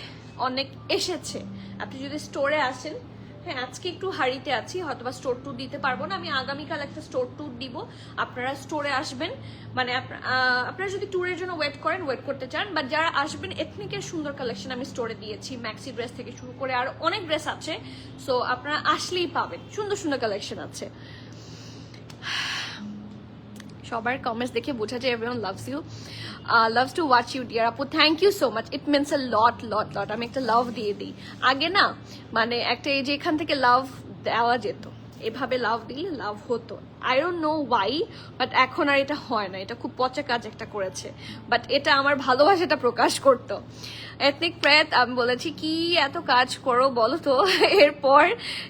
অনেক এসেছে। আপনি যদি স্টোরে আসেন, হ্যাঁ আজকে একটু হারিতে আছি, হয়তো বা স্টোর ট্যুর দিতে পারবো না, আমি আগামীকাল একটা স্টোর ট্যুর দিব। আপনারা স্টোরে আসবেন, মানে আপনারা যদি ট্যুরের জন্য ওয়েট করেন, ওয়েট করতে চান, বাট যারা আসবেন এথনিকের সুন্দর কালেকশন আমি স্টোরে দিয়েছি, ম্যাক্সি ড্রেস থেকে শুরু করে আর অনেক ড্রেস আছে। সো আপনারা আসলেই পাবেন, সুন্দর সুন্দর কালেকশন আছে। সবার কমেন্টস দেখে বোঝা যায় everyone loves you, loves to watch you dear আপু, thank you so much, it means a lot lot lot. আমি একটা লাভ দিয়ে দিই। আগে না মানে একটা এই যে এখান থেকে লাভ দেওয়া যেত, এভাবে লাভ দিলে লাভ হতো, I don't know Y, but এখন আর এটা হয় না। এটা খুব পচা কাজ একটা করেছে, বাট এটা আমার ভালোবাসাটা প্রকাশ করতো। এথনিক প্রেত আমি বলেছি কি এত কাজ করো বলো তো, এরপর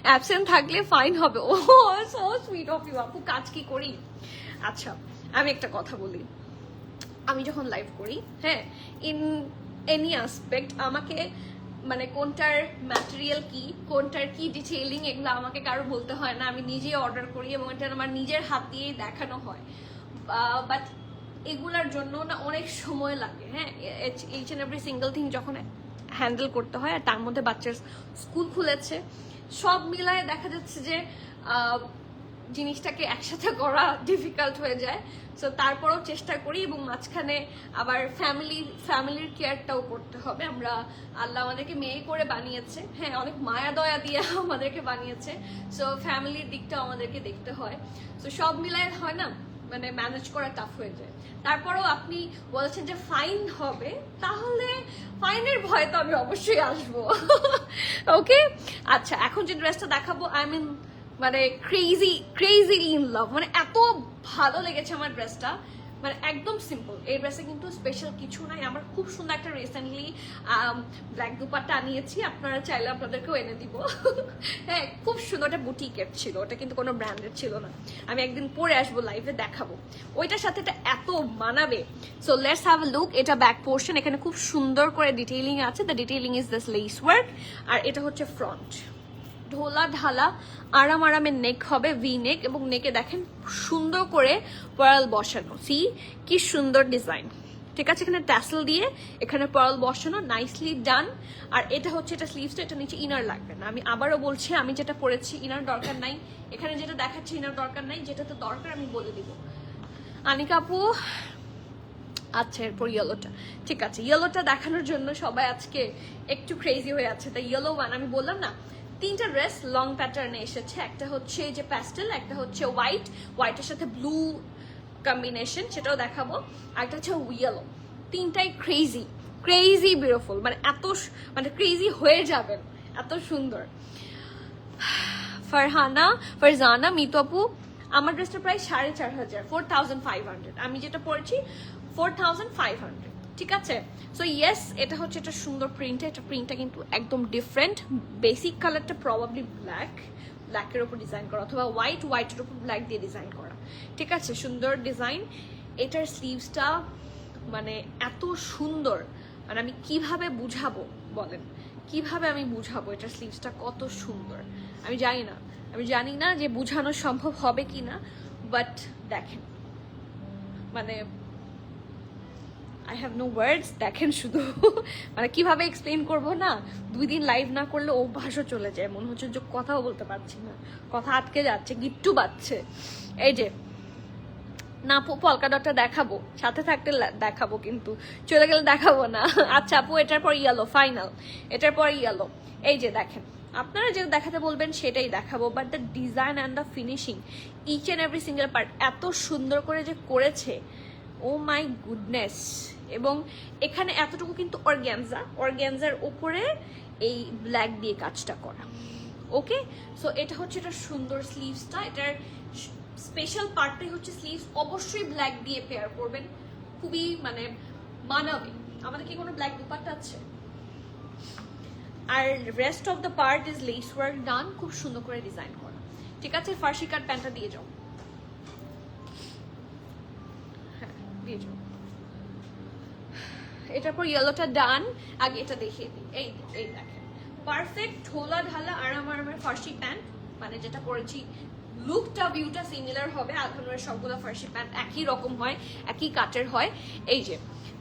অ্যাবসেন্ট থাকলে ফাইন হবে। ও সো সুইট অফ ইউ আপু, কাজ কি করি। আচ্ছা আমি একটা কথা বলি, আমি যখন লাইভ করি, হ্যাঁ, ইন এনি আসপেক্ট আমাকে মানে কোনটার ম্যাটেরিয়াল কি, কোনটার কি ডিটেইলিং, এগুলো আমাকে কারো বলতে হয় না, আমি নিজেই অর্ডার করি এবং এটা আমার নিজের হাত দিয়েই দেখানো হয়। বাট এগুলার জন্য না অনেক সময় লাগে। হ্যাঁ, each and every single thing যখন হ্যান্ডেল করতে হয়, আর তার মধ্যে বাচ্চার স্কুল খুলেছে, সব মিলায় দেখা যাচ্ছে যে জিনিসটাকে একসাথে করা ডিফিকাল্ট হয়ে যায়। সো তারপরেও চেষ্টা করি, এবং মাঝখানে আবার ফ্যামিলির কেয়ারটাও করতে হবে। আমরা আল্লাহ আমাদেরকে মেয়ে করে বানিয়েছে, হ্যাঁ অনেক মায়া দয়া দিয়ে আমাদেরকে বানিয়েছে। সো ফ্যামিলির দিকটাও আমাদেরকে দেখতে হয়। সো সব মিলায় হয় না, মানে ম্যানেজ করা টাফ হয়ে যায়। তারপরেও আপনি বলছেন যে ফাইন হবে, তাহলে ফাইনের ভয় তো আমি অবশ্যই আসবো। ওকে, আচ্ছা এখন যে ড্রেসটা দেখাবো, আই মিন মানে ক্রেজি ইন লাভ, মানে এত ভালো লেগেছে আমার ড্রেসটা, মানে একদম সিম্পল। এই ড্রেসে কিন্তু স্পেশাল কিছু নাই। আমার খুব সুন্দর একটা রিসেন্টলি ব্ল্যাক দুপাট্টা আনিয়েছি, আপনারা চাইলে আপনাদেরকেও এনে দিব। হ্যাঁ, খুব সুন্দর, একটা বুটিকের ছিল, ওটা কিন্তু কোনো ব্র্যান্ডের ছিল না। আমি একদিন পরে আসবো, লাইভে দেখাবো। ওইটার সাথে এটা এত মানাবে। So let's have a look. এটা ব্যাক পোর্শন, এখানে খুব সুন্দর করে ডিটেইলিং আছে। The detailing is this lace work. আর এটা হচ্ছে ফ্রন্ট, ঢোলা ঢালা আরাম আরামের নেক হবে, ভি নেক, এবং নেকে দেখেন সুন্দর করে পার্ল বসানো। সি কি সুন্দর ডিজাইন, ঠিক আছে? এখানে ট্যাসেল দিয়ে এখানে পার্ল বসানো, নাইসলি ডান। আর এটা হচ্ছে এটা স্লিভসটা, এটা নিচে ইনার লাগবে না। আমি আবারও বলছি, আমি যেটা পরেছি ইনার দরকার নাই, এখানে যেটা দেখাচ্ছি ইনার দরকার নাই। যেটা তো দরকার আমি বলে দিব। আনিকা আপু, আচ্ছা এরপর ইয়েলোটা, ঠিক আছে। ইয়েলোটা দেখানোর জন্য সবাই আজকে একটু ক্রেজি হয়ে আছে। তাই ইয়েলো ওয়ান, আমি বললাম না তিনটা ড্রেস লং প্যাটার্নে এসেছে। একটা হচ্ছে যে প্যাস্টেল, একটা হচ্ছে হোয়াইটের সাথে ব্লু কম্বিনেশন, সেটাও দেখাবো। আর একটা হচ্ছে ইয়েলো। তিনটাই ক্রেজি ক্রেজি বিউটিফুল, মানে এত মানে ক্রেজি হয়ে যাবেন, এত সুন্দর। ফারজানা মিতু আপু, আমার ড্রেসটা প্রায় 4500, 4500। আমি যেটা পরেছি 4500, ঠিক আছে? সো ইয়েস, এটা হচ্ছে একটা সুন্দর প্রিন্ট। এটা প্রিন্টটা কিন্তু একদম ডিফারেন্ট। বেসিক কালারটা প্রবাবলি ব্ল্যাকের উপর ডিজাইন করা, অথবা হোয়াইটের উপর ব্ল্যাক দিয়ে ডিজাইন করা, ঠিক আছে? সুন্দর ডিজাইন। এটার স্লিভসটা মানে এত সুন্দর, মানে আমি কিভাবে বুঝাবো বলেন, কিভাবে আমি বুঝাবো এটার স্লিভসটা কত সুন্দর? আমি জানি না যে বুঝানো সম্ভব হবে কি না, বাট দেখেন, মানে আই হ্যাভ নো ওয়ার্ডস। দেখেন শুধু, মানে কিভাবে এক্সপ্লেন করবো না, 2 দিন লাইভ না করলে অভ্যাসও চলে যায়, মনে হচ্ছে যে কথাও বলতে পারছি না, কথা আটকে যাচ্ছে, গিট্টু বাজছে। এই যে না আপু, পলকা ডটটা দেখাবো, সাথে থাকতে দেখাবো, কিন্তু চলে গেলে দেখাবো না। আচ্ছা আপু, এটার পর ইয়েলো ফাইনাল, এটার পর ইয়েলো। এই যে দেখেন, আপনারা যেটা দেখাতে বলবেন সেটাই দেখাবো, but the design and the finishing, each and every single part এত সুন্দর করে যে করেছে, ও মাই গুডনেস। এবং এখানে এতটুকু কিন্তু অর্গ্যানজার উপরে এই ব্ল্যাক দিয়ে কাজটা করা, ওকে? সো এটা হচ্ছে এটা সুন্দর স্লিভসটা। এটার স্পেশাল পার্টটাই হচ্ছে স্লিভস। অবশ্যই ব্ল্যাক দিয়ে পেয়ার করবেন, খুবই মানে মানাবে। আমাদের কি কোনো ব্ল্যাক দুপাট্টা আছে? আর rest of the part is lace work done, খুব সুন্দর করে ডিজাইন করা, ঠিক আছে? ফার্সি কাট প্যান্টটা দিয়ে যাও, হ্যাঁ দিয়ে যাও। এটার পর ইয়েলোটা ডান। আগে এটা দেখিয়ে দিই, এই দেখেন, পারফেক্ট ঢোলা ঢালা আরামের ফার্সি প্যান্ট, মানে যেটা পরেছি লুকটা ভিউটা সিমিলার হবে। আঘানুরের সবগুলো ফার্সি প্যান্ট একই রকম হয়, একই কাটের হয়। এই যে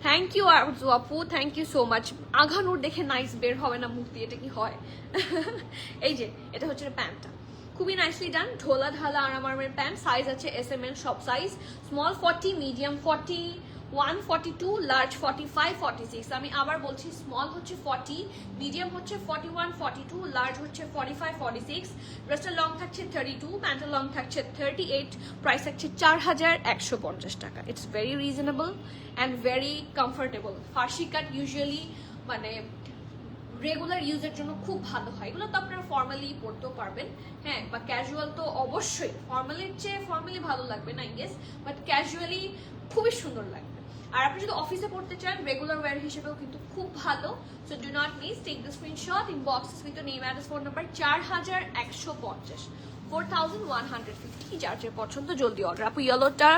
থ্যাংক ইউ আরজু আপু, থ্যাংক ইউ সো মাচ। আঘানুর দেখে নাইস বের হবে না মূর্তি, এটা কি হয়? এই যে এটা হচ্ছে প্যান্টটা, খুবই নাইসলি ডান, ঢোলা ঢালা আরামের প্যান্ট। সাইজ আছে SML সব সাইজ, স্মল 40, মিডিয়াম 41, 42, লার্জ 45, 46। আমি আবার বলছি, স্মল হচ্ছে 40, মিডিয়াম হচ্ছে 41, 42, লার্জ হচ্ছে 45, 46। ড্রেসটা লং থাকছে 32, প্যান্টের লং থাকছে 38। প্রাইস থাকছে 4150 টাকা। It's very reasonable and very comfortable. Farsi cut usually মানে রেগুলার ইউজের জন্য খুব ভালো হয়। এগুলো তো আপনারা ফর্মালি পরতেও পারবেন, হ্যাঁ, বা ক্যাজুয়াল তো অবশ্যই, ফর্মালির চেয়ে ফর্মালি ভালো লাগবে না ইয়েস, বাট ক্যাজুয়ালি খুবই সুন্দর লাগবে। আর আপনি যদি অফিসে পড়তে চান রেগুলার ওয়্যার হিসেবেও কিন্তু খুব ভালো। So do not miss, take the screenshot, inbox with name address phone number. 4150, 4150। যার যে পছন্দ জলদি অর্ডার। আপু ইয়েলোটা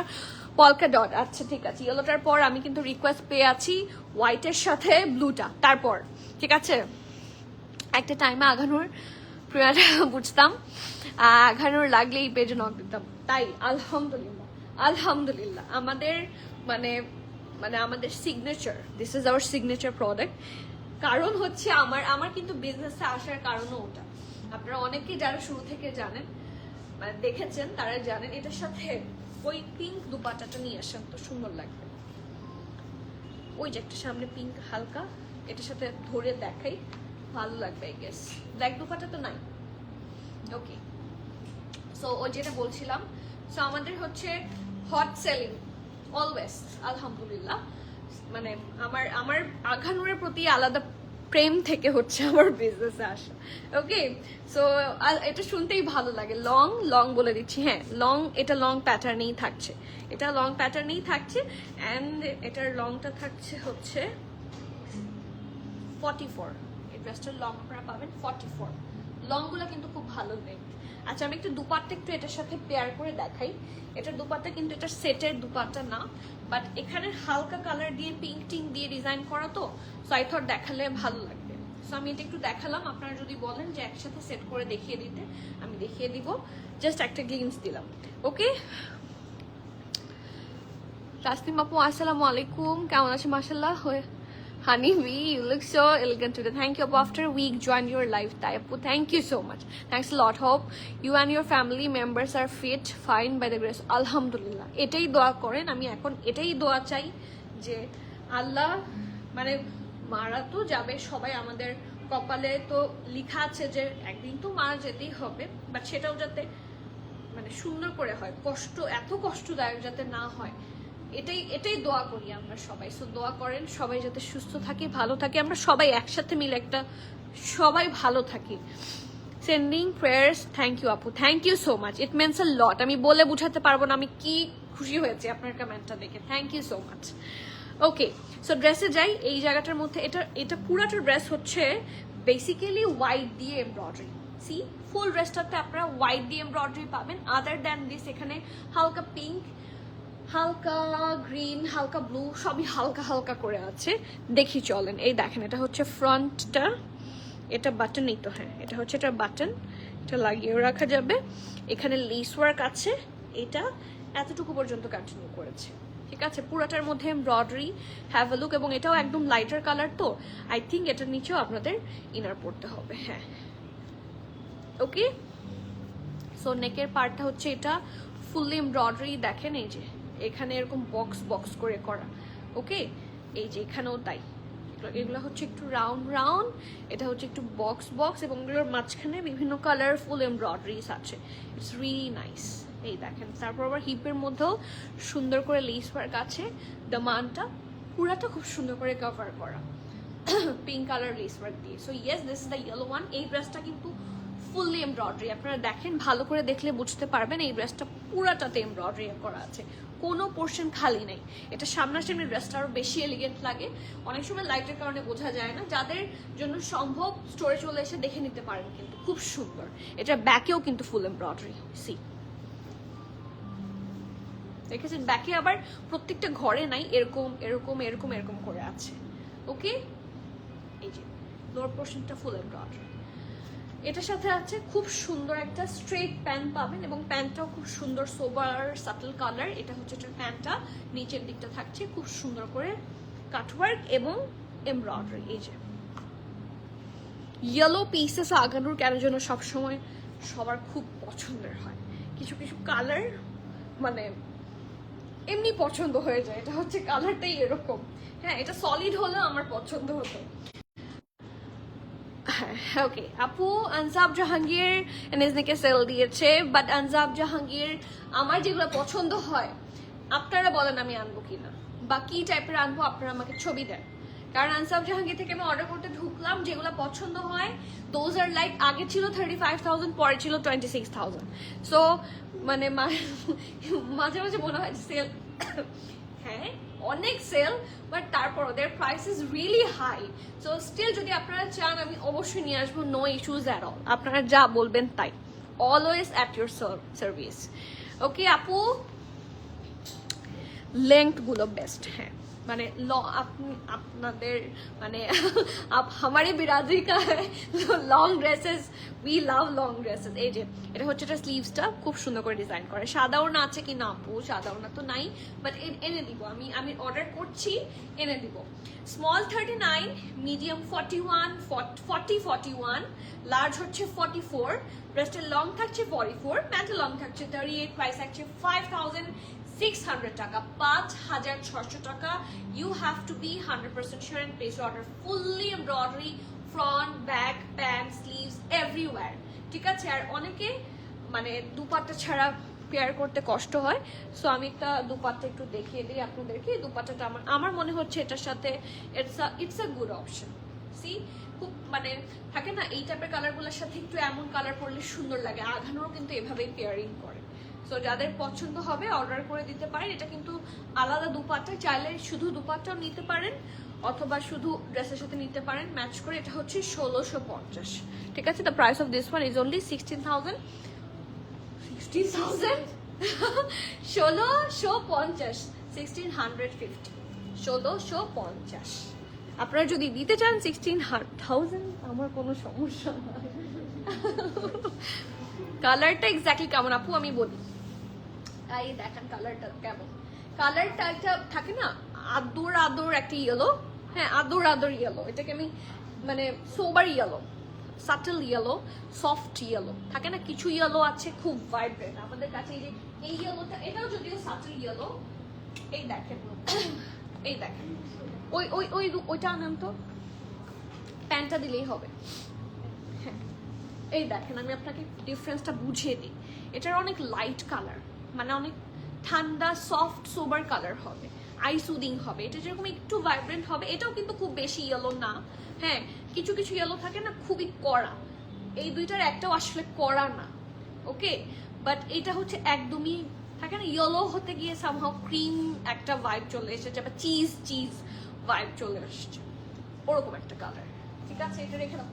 পলকা ডট, আচ্ছা ঠিক আছে। ইয়েলোটার পর আমি কিন্তু রিকোয়েস্ট পেয়ে আছি হোয়াইটের সাথে ব্লুটা, তারপর ঠিক আছে। একটা টাইমে আঘানুর প্রিয়াটা বুঝতাম, আঘানুর লাগলে এই পেজে নক দিতাম। তাই আলহামদুলিল্লাহ আমাদের মানে আমাদের signature, this is our signature product. কারণ হচ্ছে আমার কিন্তু বিজনেসে আসার কারণও ওটা। আপনারা অনেকেই যারা শুরু থেকে জানেন, মানে দেখেছেন, তারা জানেন এটার সাথে ওই পিঙ্ক দুপাট্টাটা নিয়ে আসেন তো সুন্দর লাগবে। ওই যে একটা সামনে পিঙ্ক হালকা, এটার সাথে ধরে দেখাই, ভালো লাগবে আই গেস। ব্ল্যাক দুপাট্টা তো নাই, ওকে। সো ওই যেটা বলছিলাম, সো আমাদের হচ্ছে হট সেলিং অলওয়েজ, আলহামদুলিল্লাহ। মানে আমার আঘানুরের প্রতি আলাদা প্রেম থেকে হচ্ছে আমার বিজনেসে আসা। ওকে, সো এটা শুনতেই ভালো লাগে। লং লং বলে দিচ্ছি, হ্যাঁ লং, এটা লং প্যাটার্নেই থাকছে, এটা লং প্যাটার্নেই থাকছে অ্যান্ড এটার লংটা থাকছে হচ্ছে 44। এই ড্রেসটার লং আপনারা পাবেন 44। লংগুলো কিন্তু খুব ভালো লেন্থ। আচ্ছা আমি একটু দুপাট্টা একটু এটার সাথে পেয়ার করে দেখাই। এটার দুপাট্টা কিন্তু এটা সেটের দুপাট্টা না, বাট এখানে হালকা কালার দিয়ে পিঙ্ক টিঙ্ক দিয়ে ডিজাইন করা, তো সো আই থট দেখালে ভালো লাগবে। সো আমি এটা একটু দেখালাম, আপনারা যদি বলেন যে একসাথে সেট করে দেখিয়ে দিতে আমি দেখিয়ে দিব, জাস্ট একটা গ্লিমস দিলাম। ওকে, তাসনিম আপু আসসালামু আলাইকুম, কেমন আছে? মাশাআল্লাহ। Honey Bee, you look so elegant today. Thank you, Apu. After a week, joined your live, Apu. Thank you so much. Thanks a lot. Hope you and your family members are fit, fine by the grace. Alhamdulillah. এটাই দোয়া করেন, আমি এখন এটাই দোয়া চাই যে আল্লাহ, মানে মারা তো যাবে সবাই, আমাদের কপালে তো লেখা আছে যে একদিন তো মারা যেতেই হবে, বাট সেটাও যাতে মানে সুন্দর করে হয়, কষ্ট এত কষ্টদায়ক যাতে না হয়, এটাই দোয়া করি আমরা সবাই। সো দোয়া করেন সবাই যাতে সুস্থ থাকে, ভালো থাকে, আমরা সবাই একসাথে মিলে একটা সবাই ভালো থাকি। সেন্ডিং প্রেয়ার্স, থ্যাংক ইউ আপু, thank you so much, it means a lot. আমি বলে বুঝাতে পারবো না আমি কি খুশি হয়েছি আপনার কমেন্টটা দেখে, thank you so much. Okay, so ড্রেসে যাই। এই জায়গাটার মধ্যে এটা পুরাটা ড্রেস হচ্ছে বেসিক্যালি হোয়াইট দিয়ে এমব্রয়ডারি। সি ফুল ড্রেসটাতে আপনারা হোয়াইট দিয়ে এমব্রয়ডারি পাবেন। আদার দ্যান দিস এখানে হালকা পিঙ্ক, হালকা গ্রিন, হালকা ব্লু, সবই হালকা হালকা করে আছে। দেখি চলেন, এই দেখেন এটা হচ্ছে ফ্রন্টটা, এটা বাটনই তো, হ্যাঁ এটা হচ্ছে এটা বাটন, এটা লাগিয়েও রাখা যাবে। এখানে লেস ওয়ার্ক আছে, এটা এতটুকু পর্যন্ত কন্টিনিউ করেছে, ঠিক আছে। পুরাটার মধ্যে এমব্রয়ডারি, হ্যাভ আ লুক, এবং এটাও একদম লাইটার কালার, তো আই থিঙ্ক এটার নিচেও আপনাদের ইনার পড়তে হবে, হ্যাঁ। ওকে, সো নেকের পার্টটা হচ্ছে এটা ফুললি এমব্রয়ডারি, দেখেন এই যে এখানে এরকম বক্স বক্স করে করা। ওকে, এই যে এখানেও তাই, এগুলো হচ্ছে একটু রাউন্ড রাউন্ড, এটা হচ্ছে একটু বক্স বক্স, এবং এগুলোর মাঝখানে বিভিন্ন কালারফুল এমব্রয়ডারিজ আছে। It's really nice. এই দেখেন, তারপর আবার হিপের মধ্যেও সুন্দর করে লেস ওয়ার্ক আছে। দামানটা পুরাটা খুব সুন্দর করে কভার করা পিঙ্ক কালার লেস ওয়ার্ক দিয়ে। So yes, this is the yellow one. এই ড্রেসটা কিন্তু ফুললি এমব্রয়ডারি, আপনারা দেখেন ভালো করে দেখলে বুঝতে পারবেন এই ড্রেসটা পুরাটাতে এমব্রয়ডারি করা আছে, কোনো পোর্শন খালি নেই। এটা সামনাসামনি ড্রেসটা আরো বেশি এলিগেন্ট লাগে, অনেক সময় লাইটের কারণে বোঝা যায় না, যাদের জন্য সম্ভব স্টোরে চলে এসে দেখে নিতে পারেন, কিন্তু খুব সুন্দর। এটা ব্যাকেও কিন্তু ফুল এমব্রয়ডারি, সি দেখেছেন, ব্যাকে আবার প্রত্যেকটা ঘরে নাই, এরকম এরকম এরকম এরকম করে আছে। ওকে, এই যে লোয়ার পোর্শনটা ফুল এমব্রয়ডারি। এটার সাথে আছে খুব সুন্দর একটা স্ট্রেট প্যান্ট পাবেন, এবং প্যান্টটাও খুব সুন্দর সোবার সাটল কালার। এটা হচ্ছে এটার প্যান্টটা, নিচের দিকটা থাকছে খুব সুন্দর করে কাটওয়ার্ক এবং এমব্রয়ডারি। এই যে ইয়েলো পিসেস আগানোর কেন যেন সবসময় সবার খুব পছন্দের হয়, কিছু কিছু কালার মানে এমনি পছন্দ হয়ে যায়, এটা হচ্ছে কালারটাই এরকম। হ্যাঁ, এটা সলিড হলেও আমার পছন্দ হতো। ওকে আপু, আনসাব জাহাঙ্গীর এনএসনিকে সেল দিয়েছে, বাট আনসাব জাহাঙ্গীর আমার যেগুলো পছন্দ হয় আপনারা বলেন আমি আনবো কিনা, বা কি টাইপের আনবো আপনারা আমাকে ছবি দেন। কারণ আনসাব জাহাঙ্গীর থেকে আমি অর্ডার করতে ঢুকলাম, যেগুলো পছন্দ হয় দোজ আর লাইক আগে ছিল 35,000, পরে ছিল 26,000। সো মানে মাঝে মাঝে মনে হয় সেল, হ্যাঁ অনেক সেল, বাট তারপর ওদের price is really high. So still যদি আপনারা চান আমি অবশ্যই নিয়ে আসবো, নো ইস্যুজ অ্যাট অল, আপনারা যা বলবেন তাই, অলওয়েজ অ্যাট ইউর সার্ভিস। ওকে আপু, লেংথ গুলো বেস্ট, হ্যাঁ মানে আপনাদের মানে हमारे बिरादरी का long dresses, we love long dresses. এই যে এটা হচ্ছে এটা স্লিভসটা খুব সুন্দর করে ডিজাইন করে। সাদা ওড়না আছে কি না আপু? সাদা ওড়না তো নাই, বাট এনে দিব, আমি অর্ডার করছি, এনে দিব। স্মল 39, মিডিয়াম 41, 41, লার্জ হচ্ছে 44, ব্রেস্টের লং থাকছে 44, প্যান্টের লং থাকছে 38, প্রাইস থাকছে 5,600 টাকা, 5,600 টাকা। You have to be 100% sure and place your order. Fully embroidery, front, back, pants, sleeves, everywhere. ঠিক আছে, আর অনেকে মানে দুপাট্টা ছাড়া পেয়ার করতে কষ্ট হয়, সো আমি একটা দুপাট্টা একটু দেখিয়ে দিই আপনাদেরকে। দুপাট্টাটা আমার মনে হচ্ছে এটার সাথে it's a good option. See খুব মানে থাকে না এই টাইপের কালারগুলোর সাথে একটু এমন কালার পরলে সুন্দর লাগে। আঘানোরও কিন্তু এভাবেই পেয়ারিং করে। সো যাদের পছন্দ হবে অর্ডার করে দিতে পারেন। এটা কিন্তু আলাদা দুপাট্টা, চাইলে শুধু দুপাট্টাও নিতে পারেন অথবা শুধু ড্রেসের সাথে নিতে পারেন ম্যাচ করে। এটা হচ্ছে 1650, ঠিক আছে। The price of this one is only 16,000 1650 1650। আপনারা যদি দিতে চান 16,000 আমার কোনো সমস্যা নাই। কালারটা এক্স্যাক্টলি কেমন আপু আমি বলি, এই দেখেন কালারটা কেমন। কালারটা একটা থাকে না আদর আদর একটা ইয়েলো, হ্যাঁ আদর আদর ইয়েলো। এটাকে আমি মানে sober yellow, subtle yellow, soft yellow থাকে না। কিছু ইয়েলো আছে খুব ভাইব্রেন্ট আমাদের কাছে। এই যে এই ইয়েলোটা, এটাও যদিও সাটল ইয়েলো। এই দেখেন, এই দেখেন ওই ওই ওই ওইটা আনেন তো, প্যান্টটা দিলেই হবে। হ্যাঁ এই দেখেন আমি আপনাকে ডিফারেন্সটা বুঝিয়ে দিই। এটার অনেক লাইট কালার, মানে অনেক ঠান্ডা সফট সোবার কালার হবে, আই সুদিং হবে। এটা যেরকম একটু ভাইব্রেন্ট হবে, এটাও কিন্তু খুব বেশি ইয়েলো না। হ্যাঁ কিছু কিছু ইয়েলো থাকে না খুবই কড়া, এই দুইটার একটাও আসলে কড়া না, ওকে। বাট এটা হচ্ছে একদমই থাকে না ইয়েলো হতে গিয়ে সামহাও ক্রিম একটা ভাইব চলে এসেছে, বা চিজ চিজ ভাইব চলে এসেছে, ওরকম একটা কালার, ঠিক আছে। এটা রেখে দাও।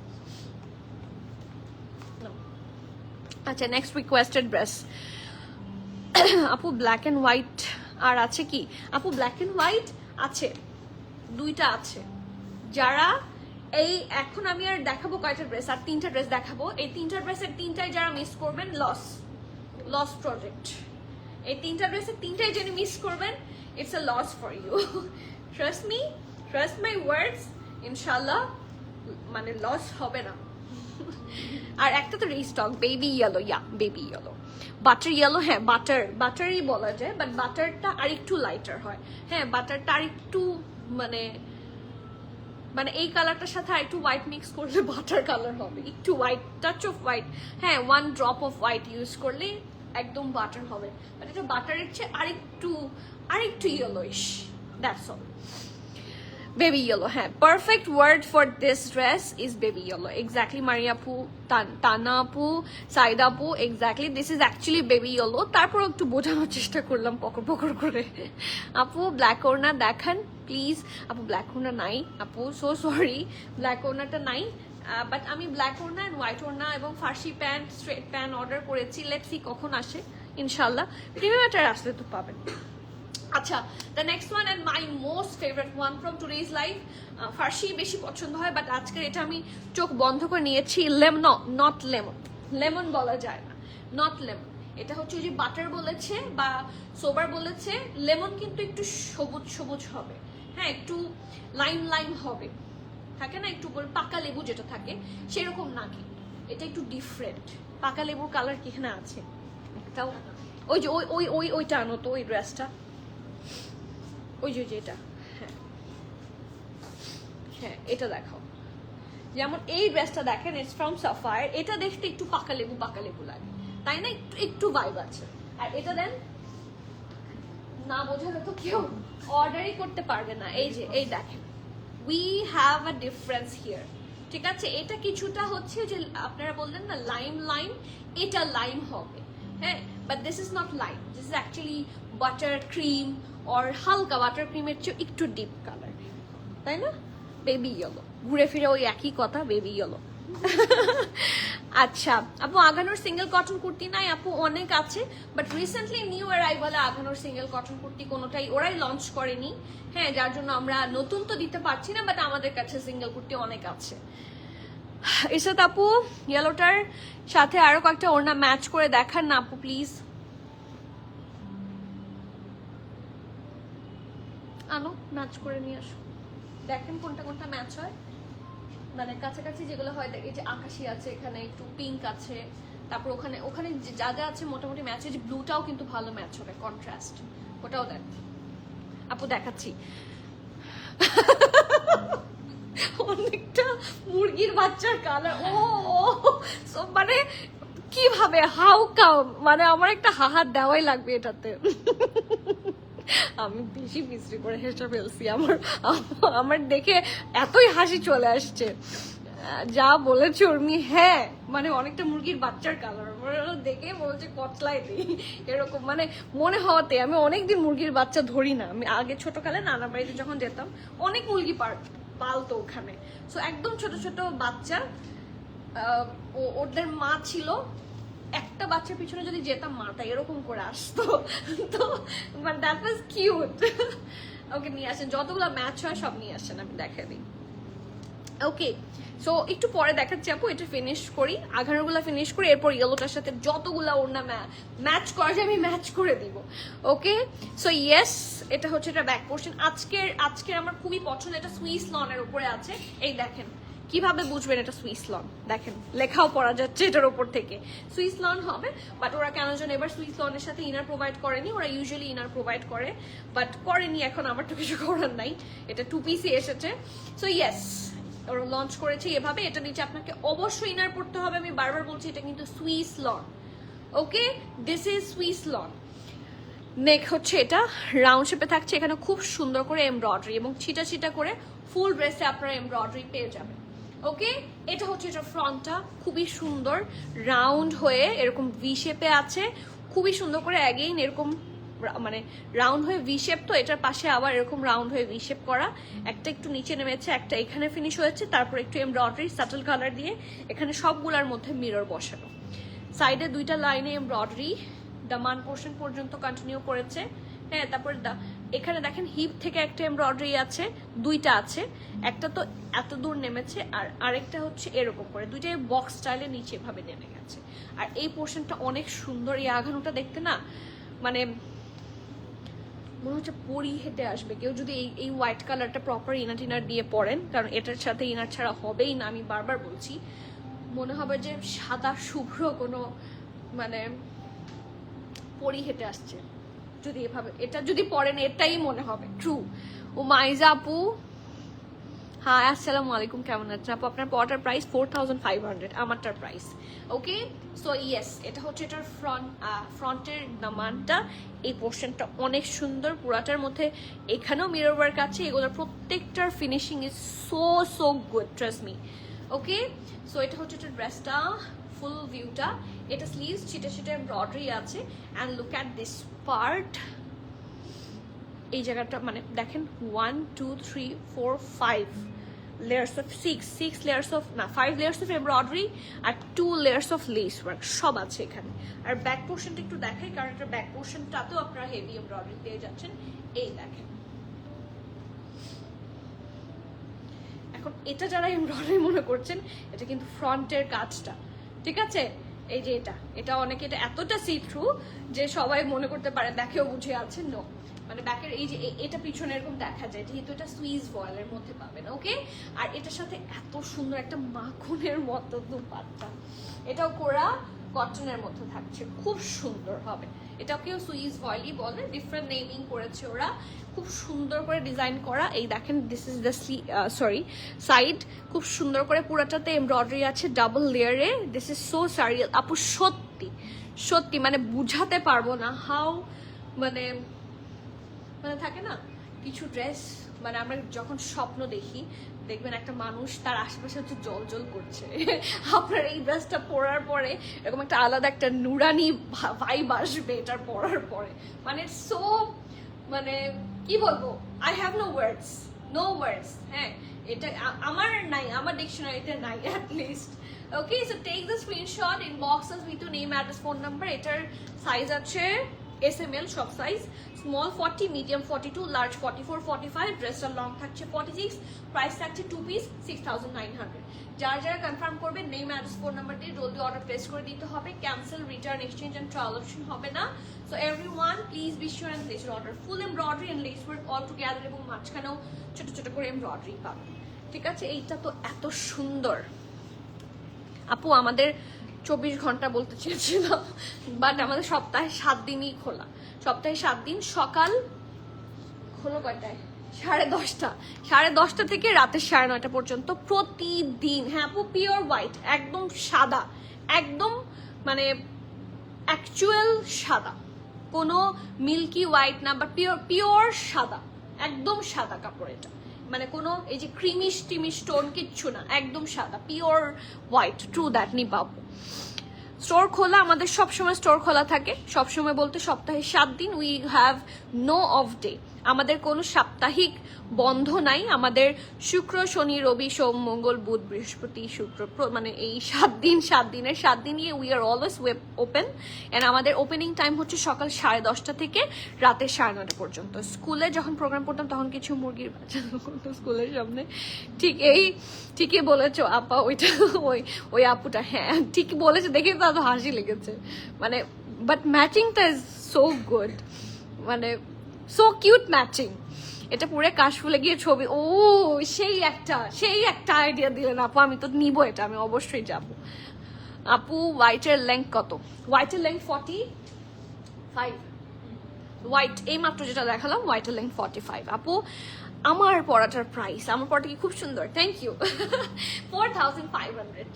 আচ্ছা নেক্সট রিকোয়েস্টেড ড্রেস আপু ব্ল্যাক এন্ড হোয়াইট আর আছে কি? আপু ব্ল্যাক এন্ড হোয়াইট আছে, দুইটা আছে। যারা এই এখন আমি আর দেখাবো কয়টা ড্রেস, আর 3টা ড্রেস দেখাবো। এই 3টা ড্রেসের 3টাই যারা মিস করবেন লস প্রজেক্ট। এই 3টা ড্রেসের 3টাই যিনি মিস করবেন it's a loss for you. Trust me, trust my words, ইনশাল্লাহ মানে লস হবে না। আর একটা তো restock baby yellow, yeah baby yellow, butter yellow. হ্যাঁ বাটারই বলা যায়, বাট বাটারটা আর একটু লাইটার হয়। হ্যাঁ বাটারটা আর একটু মানে মানে এই কালারটার সাথে আর একটু হোয়াইট মিক্স করলে বাটার কালার হবে, একটু হোয়াইট, টাচ অফ হোয়াইট। হ্যাঁ 1 ড্রপ অফ হোয়াইট ইউজ করলে একদম বাটার হবে, বাট এটা বাটারের চেয়ে আরেকটু yellowish, that's all. Baby yellow, হ্যাঁ perfect word for this dress is baby yellow. Exactly Maria আপু, তানা আপু, সাইদা আপু, exactly this is actually baby yellow. তারপর একটু বোঝানোর চেষ্টা করলাম পকর করে। আপু ব্ল্যাক ওড়না দেখান প্লিজ। আপু ব্ল্যাক ওড়না নাই আপু, সো সরি ব্ল্যাক ওড়নাটা নাই। বাট আমি ব্ল্যাক ওড়না অ্যান্ড হোয়াইট ওড়না এবং ফার্সি প্যান্ট, স্ট্রেট প্যান্ট অর্ডার করেছি। লেটস সি কখন আসে, ইনশাল্লাহ প্রিমিয়ারটার আসলে তো পাবেন। আচ্ছা the next one and my most favourite one from today's life. ফার্সি বেশি পছন্দ হয়, বাট আজকের এটা আমি চোখ বন্ধ করে নিয়েছি। নট লেমন, লেমন বলা যায় না, নট লেমন। এটা হচ্ছে ওই যে বাটার বলেছে বা সোবার বলেছে, লেমন কিন্তু একটু সবুজ সবুজ হবে, হ্যাঁ একটু লাইম হবে, থাকে না একটু পাকা লেবু যেটা থাকে সেরকম না, কিন্তু এটা একটু ডিফারেন্ট। পাকা লেবুর কালার কি এখানে আছে? একটাও ওই যে ওইটা আনো তো, ওই ড্রেসটা, ওই যে এটা, হ্যাঁ এটা দেখাও। যেমন এই ড্রেসটা দেখেন, ইটস ফ্রম সাফায়ার। এটা দেখতে একটু পাকা লেবু লাগে, তাই না? একটু ভাইব আছে। আর এটা দেন না, বোঝালে তো কেউ অর্ডারই করতে পারবে না। এই যে এই দেখেন, we have a difference here, ঠিক আছে। এটা কিছুটা হচ্ছে যে আপনারা বললেন না লাইম, এটা লাইম হবে, হ্যাঁ, but this is not lime, this is actually butter cream, or হালকা বাটার ক্রিমের চেয়ে একটু ডিপ কালার, তাই না? বেবি ইয়েলো, ঘুরে ফিরে ওই একই কথা, বেবি ইয়েলো। আচ্ছা আপু আগানোর সিঙ্গেল কটন কুর্তি নাই? আপু অনেক আছে, বাট রিসেন্টলি নিউ অ্যারাইভালে আগানোর সিঙ্গেল কটন কুর্তি কোনোটাই ওরাই লঞ্চ করেনি, হ্যাঁ, যার জন্য আমরা নতুন তো দিতে পারছি না, বাট আমাদের কাছে সিঙ্গেল কুর্তি অনেক আছে। ইসাত আপু ইয়েলোটার সাথে আরো কয়েকটা ওড়না ম্যাচ করে দেখান না আপু প্লিজ। আনো ম্যাচ করে নিয়ে আসো, দেখেন কোনটা কোনটা ম্যাচ হয়, মানে কাছাকাছি যেগুলো হয়। এই যে আকাশি আছে, এখানে একটু পিঙ্ক আছে, তারপর ওখানে যা যা আছে মোটামুটি ম্যাচ হয়েছে। ব্লুটাও কিন্তু ভালো ম্যাচ হবে, কন্ট্রাস্ট, ওটাও দেখ আপু, দেখাচ্ছি। অনেকটা মুরগির বাচ্চার কালার, ও মানে কিভাবে, হাউ কাম, মানে আমার একটা হাহার দেওয়াই লাগবে এটাতে। আমি বেশি বিশ্রী করে হেসে ফেলছি, আমার দেখে এতই হাসি চলে আসছে। যা বলেছে উর্মি, হ্যাঁ মানে অনেকটা মুরগির বাচ্চার কালার, দেখে বলছে কতলাই দিই এরকম, মানে মনে হওয়াতে। আমি অনেকদিন মুরগির বাচ্চা ধরি না, আমি আগে ছোটকালে নানা বাড়িতে যখন যেতাম অনেক মুরগি পালতো ওখানে, সো একদম ছোট ছোট বাচ্চা, ওদের মা ছিল, একটা বাচ্চার পিছনে যদি যেতাম মাটা এরকম করে আসতো, তো মানে দ্যাট ওয়াজ কিউট। ওকে নিয়ে আসেন, যতগুলো ম্যাচ হয় সব নিয়ে আসেন, আমি দেখাই দিই। ওকে, সো একটু পরে দেখাচ্ছি আপু, এটা ফিনিশ করি, আঘারগুলা ফিনিশ করি, এরপর ইয়েলোটার সাথে যতগুলা ওড়না ম্যাচ করা যায় আমি ম্যাচ করে দিব। ওকে, সো ইয়েস, এটা হচ্ছে এটা ব্যাক পোর্শন। আজকের আমার খুবই পছন্দ, এটা সুইস লনের উপরে আছে। এই দেখেন কিভাবে বুঝবেন এটা সুইস লন, দেখেন লেখাও পড়া যাচ্ছে এটার উপর থেকে। সুইস লন হবে, বাট ওরা কেন যেন এবার সুইস লনের সাথে ইনার প্রোভাইড করেনি, ওরা ইউজুয়ালি ইনার প্রোভাইড করে, বাট করেনি, এখন আমার তো কিছু করার নাই, এটা 2 পিসই এসেছে। সো ইয়েস, ওরা লঞ্চ করেছে এভাবে, এটা নিচে আপনাকে অবশ্যই ইনার পড়তে হবে, আমি বারবার বলছি এটা কিন্তু Swiss lawn. Okay, this is Swiss lawn. Neck হচ্ছে এটা রাউন্ড শেপে থাকছে, এখানে খুব সুন্দর করে এমব্রয়ডারি এবং ছিটা ছিটা করে ফুল ড্রেসে আপনারা এমব্রয়ডারি পেয়ে যাবেন। ওকে, এটা হচ্ছে এটা ফ্রন্টটা, খুবই সুন্দর রাউন্ড হয়ে এরকম ভি শেপে আছে, খুবই সুন্দর করে অ্যাগেইন এরকম মানে রাউন্ড হয়ে ভি শেপ, তো এটার পাশে আবার এরকম রাউন্ড হয়ে ভি শেপ করা, একটা একটু নিচে নেমেছে, একটা এখানে ফিনিশ হয়েছে, তারপর একটু এমব্রয়ডারি সাটল কালার দিয়ে এখানে সবগুলোর মধ্যে মিরর বসানো, সাইডে 2টা লাইনে এমব্রয়ডারি দামান পোর্শন পর্যন্ত কন্টিনিউ করেছে। হ্যাঁ, তারপর এখানে দেখেন হিপ থেকে একটা এমব্রয়ডারি আছে, 2টা আছে, একটা তো এত দূর নেমেছে আর আরেকটা হচ্ছে এরকম করে, 2টাই বক্স স্টাইলে নিচে ভাবে নেমে গেছে। আর এই পোর্শনটা অনেক সুন্দর, এই আঘানুটা দেখতে না মানে মনে হচ্ছে পরি হেঁটে আসবে কেউ যদি এই হোয়াইট কালারটা প্রপার ইনার টিনার দিয়ে পরেন, কারণ এটার সাথে ইনার ছাড়া হবেই না, আমি বারবার বলছি, মনে হবে যে সাদা শুভ্র কোনো মানে পরি হেঁটে আসছে যদি এভাবে, এটা যদি পরেন এটাই মনে হবে ট্রু। ও মাইজা আপু, হ্যাঁ আসসালামু আলাইকুম, কেমন আছেন আপু? আপনার পটার প্রাইস 4500, আমারটার প্রাইস। ওকে, সো ইয়েস, এটা হচ্ছে এটার ফ্রন্টের দামানটা, এই পোর্শনটা অনেক সুন্দর পুরাটার মধ্যে, এখানেও মিরর ওয়ার্ক আছে, এগুলোর প্রত্যেকটার finishing is so good, trust me. Okay, so এটা হচ্ছে এটার ড্রেসটা ফুল ভিউটা, এটা স্লিভস ছিটে ছিটে এমব্রয়ডারি আছে, and look at this part, এই জায়গাটা মানে দেখেন 1 2 3 4 5 layers of 6 layers of না 5 layers of embroidery R 2 layers of lace work সব আছে এখানে। আর ব্যাক পোর্শনটা একটু দেখাই, কারণ এটা ব্যাক পোর্শনটাতেও আপনারা হেভি এমব্রয়ডারি পেয়ে যাচ্ছেন, এই দেখেন। এখন এটা যারা এমব্রয়ডারি মনে করছেন, এটা কিন্তু ফ্রন্টের কাজটা, ঠিক আছে? এই যে এটা অনেকে এটা এতটা সি থ্রু যে সবাই মনে করতে পারে ব্যাকেও বুঝে আছে, নো, মানে ব্যাকের এই যে এটা পিছনে এরকম দেখা যায়, যেহেতু এটা সুইস ভয়েলের মধ্যে পাবেন। ওকে, আর এটার সাথে এত সুন্দর একটা মাখনের মতো দুপাট্টা, এটাও কোরা কটনের মধ্যে থাকছে, খুব সুন্দর হবে। এটাকেও সুইস ভয়েলই বলে, ডিফারেন্ট নেমিং করেছে ওরা, খুব সুন্দর করে ডিজাইন করা। এই দেখেন, দিস ইজ দ্য সাইড, খুব সুন্দর করে পুরাটাতে এমব্রয়ডারি আছে ডাবল লেয়ারে, দিস ইজ সো সারিয়াল আপু, সত্যি মানে বুঝাতে পারবো না হাউ, মানে থাকে না কিছু ড্রেস, মানে আমরা যখন স্বপ্ন দেখি, দেখবেন একটা মানুষ তার আশেপাশে হচ্ছে জল করছে, আপনার এই ড্রেসটা পরার পরে এরকম একটা আলাদা একটা নুরানি ভাইব আসবে এটার পরার পরে, মানে সো মানে কি বলবো, আই হ্যাভ নো ওয়ার্ডস। হ্যাঁ, এটা আমার নাই, আমার ডিকশনারিতে নাই at least. Okay, so take the screenshot, inbox us with name, address, phone number. এটার সাইজ আছে SML সব সাইজ, স্মল 40, মিডিয়াম 42, লার্জ 44 45, ড্রেসটা লং থাকছে 46, প্রাইস থাকছে 2 পিস 6900। যারা কনফার্ম করবে নেম, অ্যাড্রেস, ফোন নাম্বার দিয়ে জলদি অর্ডার প্লেস করে দিতে হবে, cancel, return, exchange and trial option হবে না। So everyone please be sure and place your order. Full embroidery and lace work all together, এবং মাঝখানেও ছোট ছোট করে এমব্রয়ডারি পাবেন, ঠিক আছে? এইটা তো এত সুন্দর আপু, আমাদের 24 ঘন্টা বলতে চেয়েছিলাম, বাট আমাদের সপ্তাহে 7 দিনই খোলা, সপ্তাহে 7 দিন। সকাল খোলো কয়টায়? 10:30 থেকে রাতের 9:30 পর্যন্ত প্রতিদিন। হ্যাঁ আপু, পিওর হোয়াইট, একদম সাদা, একদম মানে অ্যাকচুয়াল সাদা, কোনো মিল্কি হোয়াইট না, বাট পিওর সাদা, একদম সাদা কাপড় এটা, মানে কোনো এই যে ক্রিমিশ টিমিশ টোন কিচ্ছু না, একদম সাদা পিওর হোয়াইট। ট্রু দ্যাট নিপাবো। স্টোর খোলা, আমাদের সবসময় স্টোর খোলা থাকে, সবসময় বলতে সপ্তাহে 7 দিন। We have no off day, আমাদের কোনো সাপ্তাহিক বন্ধ নাই। আমাদের শুক্র শনি রবি সোম মঙ্গল বুধ বৃহস্পতি শুক্র মানে এই 7 দিনের 7 দিনই we are always open. And আমাদের ওপেনিং টাইম হচ্ছে সকাল 10:30 থেকে রাতের 9:30 পর্যন্ত। স্কুলে যখন প্রোগ্রাম করতাম তখন কিছু মুরগির বাচ্চা করতো স্কুলের সামনে, ঠিকই বলেছো আপা, ওইটা ওই আপুটা, হ্যাঁ ঠিকই বলেছে, দেখে তো হাসি লেগেছে। মানে বাট ম্যাচিংটা ইজ সো গুড, মানে সো কিউট ম্যাচিং। এটা পুরো কাশফুলে গিয়ে ছবি, ও সেই একটা আইডিয়া দিলেন আপু, আমি তো নিবো এটা, আমি অবশ্যই যাব। আপু হোয়াইটের লেন্থ কত? হোয়াইটের লেন্থ 45, হোয়াইট এই মাত্র যেটা দেখালাম হোয়াইটের লেন্থ 45। আপু আমার পড়াটার প্রাইস, আমার পড়াটা কি খুব সুন্দর, thank you. 4500,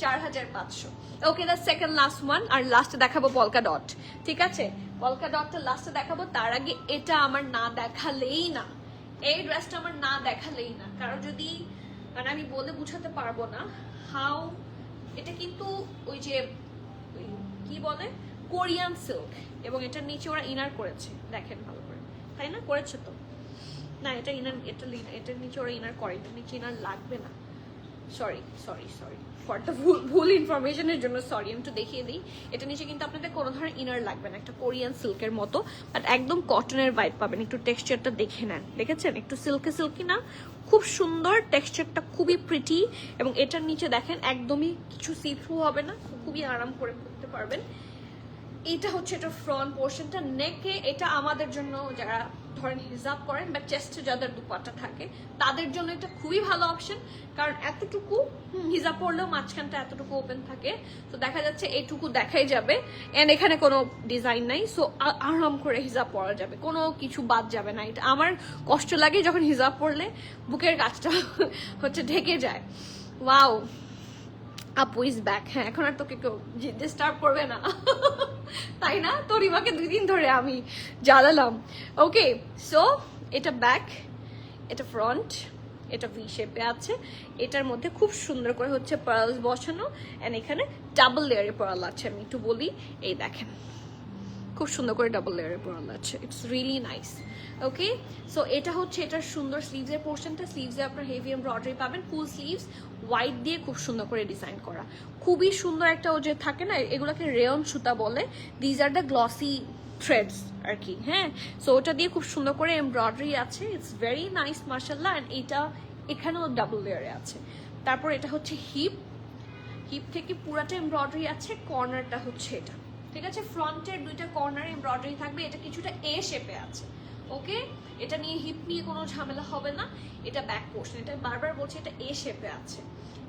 4500। Okay, the second last one, আর লাস্টে দেখাবো পলকা ডট, ঠিক আছে? পলকা ডটটা লাস্টে দেখাবো, তার আগে এটা আমার না দেখালেই না, এই ড্রেসটা আমার না দেখালেই না, কারণ যদি মানে আমি বলে বুঝাতে পারবো না হাউ। এটা কিন্তু ওই যে কি বলে কোরিয়ান সিল্ক, এবং এটার নিচে ওরা ইনার করেছে, দেখেন ভালো করে, তাই না? করেছে তো না, এটা ইনার, এটার নিচে ওরা ইনার করে, এটার নিচে ইনার লাগবে না। সরি ফর দ্য ভুল ইনফরমেশনের জন্য সরি। আমি একটু দেখিয়ে দিই, এটা নিচে কিন্তু আপনাদের কোনো ধরনের ইনার লাগবে না, একটা কোরিয়ান সিল্কের মতো, বাট একদম কটনের ভাইব পাবেন। একটু টেক্সচারটা দেখে নেন, দেখেছেন? একটু সিল্কি না, খুব সুন্দর টেক্সচারটা, খুবই প্রিটি। এবং এটার নিচে দেখেন একদমই কিছু সি থ্রু হবে না, খুবই আরাম করে পরতে পারবেন। এটা হচ্ছে এটা ফ্রন্ট পোর্শনটা। নেকে এটা আমাদের জন্য যারা ধরেন হিজাব করেন বা চেস্টে যাদের দুপাট্টা থাকে তাদের জন্য এটা খুবই ভালো অপশন, কারণ এতটুকু হিজাব পরলেও মাঝখানটা এতটুকু ওপেন থাকে, তো দেখা যাচ্ছে এইটুকু দেখাই যাবে, এন্ড এখানে কোনো ডিজাইন নাই, সো আরাম করে হিজাব পরা যাবে, কোনো কিছু বাদ যাবে না। এটা আমার কষ্ট লাগে যখন হিজাব পরলে বুকের কাছটা হচ্ছে ঢেকে যায়। ওয়াও, আপু ইজ ব্যাক। হ্যাঁ, এখন আর তোকে কেউ ডিস্টার্ব করবে না, তাই না? তরিমাকে 2 দিন ধরে আমি জ্বালালাম। ওকে, সো এটা ব্যাক, এটা ফ্রন্ট, এটা ভি শেপে আছে, এটার মধ্যে খুব সুন্দর করে হচ্ছে পার্লস বসানো, এন্ড এখানে ডাবল লেয়ারে পার্ল আছে। আমি একটু বলি, এই দেখেন খুব সুন্দর করে ডাবল লেয়ারে পার্ল আছে, it's really nice. Okay, so এটা হচ্ছে এটার সুন্দর স্লিভসের পোর্শনটা। স্লিভসে আপনার হেভি এমব্রয়ডারি পাবেন, ফুল স্লিভস, হোয়াইট দিয়ে খুব সুন্দর করে ডিজাইন করা, খুবই সুন্দর একটা ও যে থাকে না, এগুলোকে রেয়ন সুতা বলে, these are the glossy threads আর কি। হ্যাঁ, সো ওটা দিয়ে খুব সুন্দর করে এমব্রয়ডারি আছে, ইটস ভেরি নাইস মাশাআল্লাহ। অ্যান্ড এটা এখানেও ডাবল লেয়ারে আছে। তারপর এটা হচ্ছে হিপ থেকে পুরাটা এমব্রয়ডারি আছে, কর্নারটা হচ্ছে এটা, ঠিক আছে? ফ্রন্টের 2টা কর্নার এমব্রয়ডারি থাকবে, এটা কিছুটা এ শেপে আছে। ওকে, এটা নিয়ে হিপ নিয়ে কোনো ঝামেলা হবে না। এটা ব্যাক পোর্শন, এটা বারবার বলছি এটা এ শেপে আছে,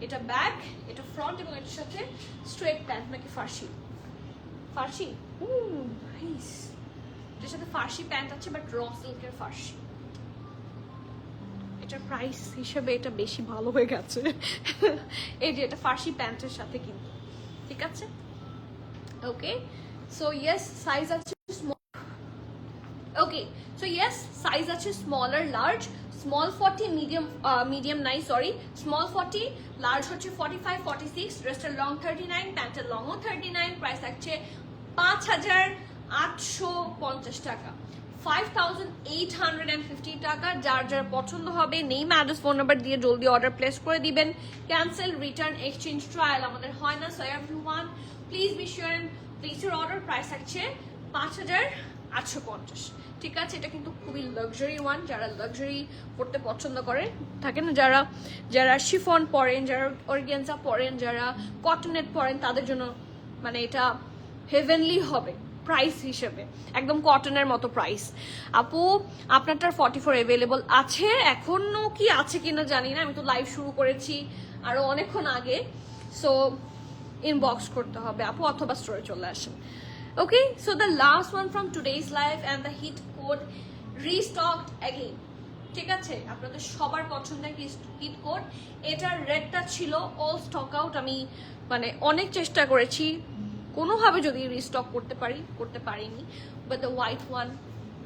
এটা ব্যাক, এটা ফ্রন্ট, এবং এটার সাথে স্ট্রেট প্যান্ট নাকি ফার্সি নাইস, এটার সাথে ফার্সি প্যান্ট আছে, বাট র সিল্কের ফার্সি। এটার প্রাইস হিসেবে এটা বেশি ভালো হয়ে গেছে। এই যে এটা ফার্সি প্যান্টের সাথে কিন্তু, ঠিক আছে? ওকে, সো ইয়েস সাইজ আছে স্মল। ওকে, সো ইয়েস সাইজ আছে স্মল আর লার্জ। স্মল 40, মিডিয়াম নাই, সরি, স্মল 40, লার্জ হচ্ছে 45, 46, ড্রেসটার লং 39, প্যান্টের লংও 39। প্রাইস থাকছে 5850 টাকা, 5850 টাকা। যার যার পছন্দ হবে নেম অ্যাড্রেস ফোন নাম্বার দিয়ে জলদি অর্ডার প্লেস করে দিবেন। ক্যান্সেল, রিটার্ন, এক্সচেঞ্জ, ট্রায়াল আমাদের হয় না, so everyone please be sure and place your order. Price থাকছে 5850, ঠিক আছে? এটা কিন্তু খুবই লাক্সারি ওয়ান, যারা লাক্সারি পড়তে পছন্দ করেন, থাকে না যারা শিফন পরেন, যারা অর্গানজা পরেন, যারা কটনেট পরেন, তাদের জন্য মানে এটা হেভেনলি হবে প্রাইস হিসেবে, একদম কটনের মতো প্রাইস। আপু আপনারটার 44 অ্যাভেলেবল আছে, এখনো কি আছে কিনা জানি না, আমি তো লাইভ শুরু করেছি আরো অনেকক্ষণ আগে, সো ইনবক্স করতে হবে আপু, অথবা স্টোরে চলে আসেন। Okay, so the last one from today's live and the hit code restocked again. ঠিক আছে, আপনাদের সবার পছন্দের হিট কোড। এটার রেটটা ছিল অল স্টক আউট, আমি মানে অনেক চেষ্টা করেছি, কোনোভাবে যদি রিস্টক করতে পারিনি, বাট দ্য হোয়াইট ওয়ান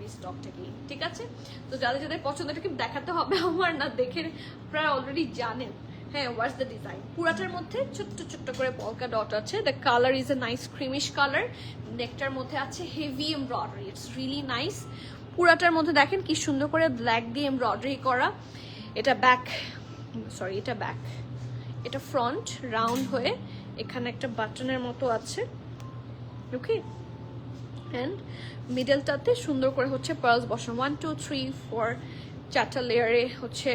রিস্টকটাকে, ঠিক আছে? তো যাদের যাদের পছন্দ, এটা কি দেখাতে হবে আমার, না দেখে আপনারা অলরেডি জানেন। হ্যাঁ, হোয়াটস দ্য ডিজাইন, পুরাটার মধ্যে ছোট্ট ছোট্ট করে পলকা ডট আছে। The colour is a nice creamish colour. নেকটার মধ্যে আছে heavy embroidery, it's really nice. পুরাটার মধ্যে দেখেন কি সুন্দর করে ব্ল্যাক দিয়ে এমব্রয়ডারি করা। এটা ব্যাক, সরি এটা ব্যাক, এটা ফ্রন্ট রাউন্ড হয়ে এখানে একটা বাটনের মতো আছে, ওকে। অ্যান্ড মিডলটাতে সুন্দর করে হচ্ছে পার্লস বসানো, 1 2 3 4 4টা লেয়ারে হচ্ছে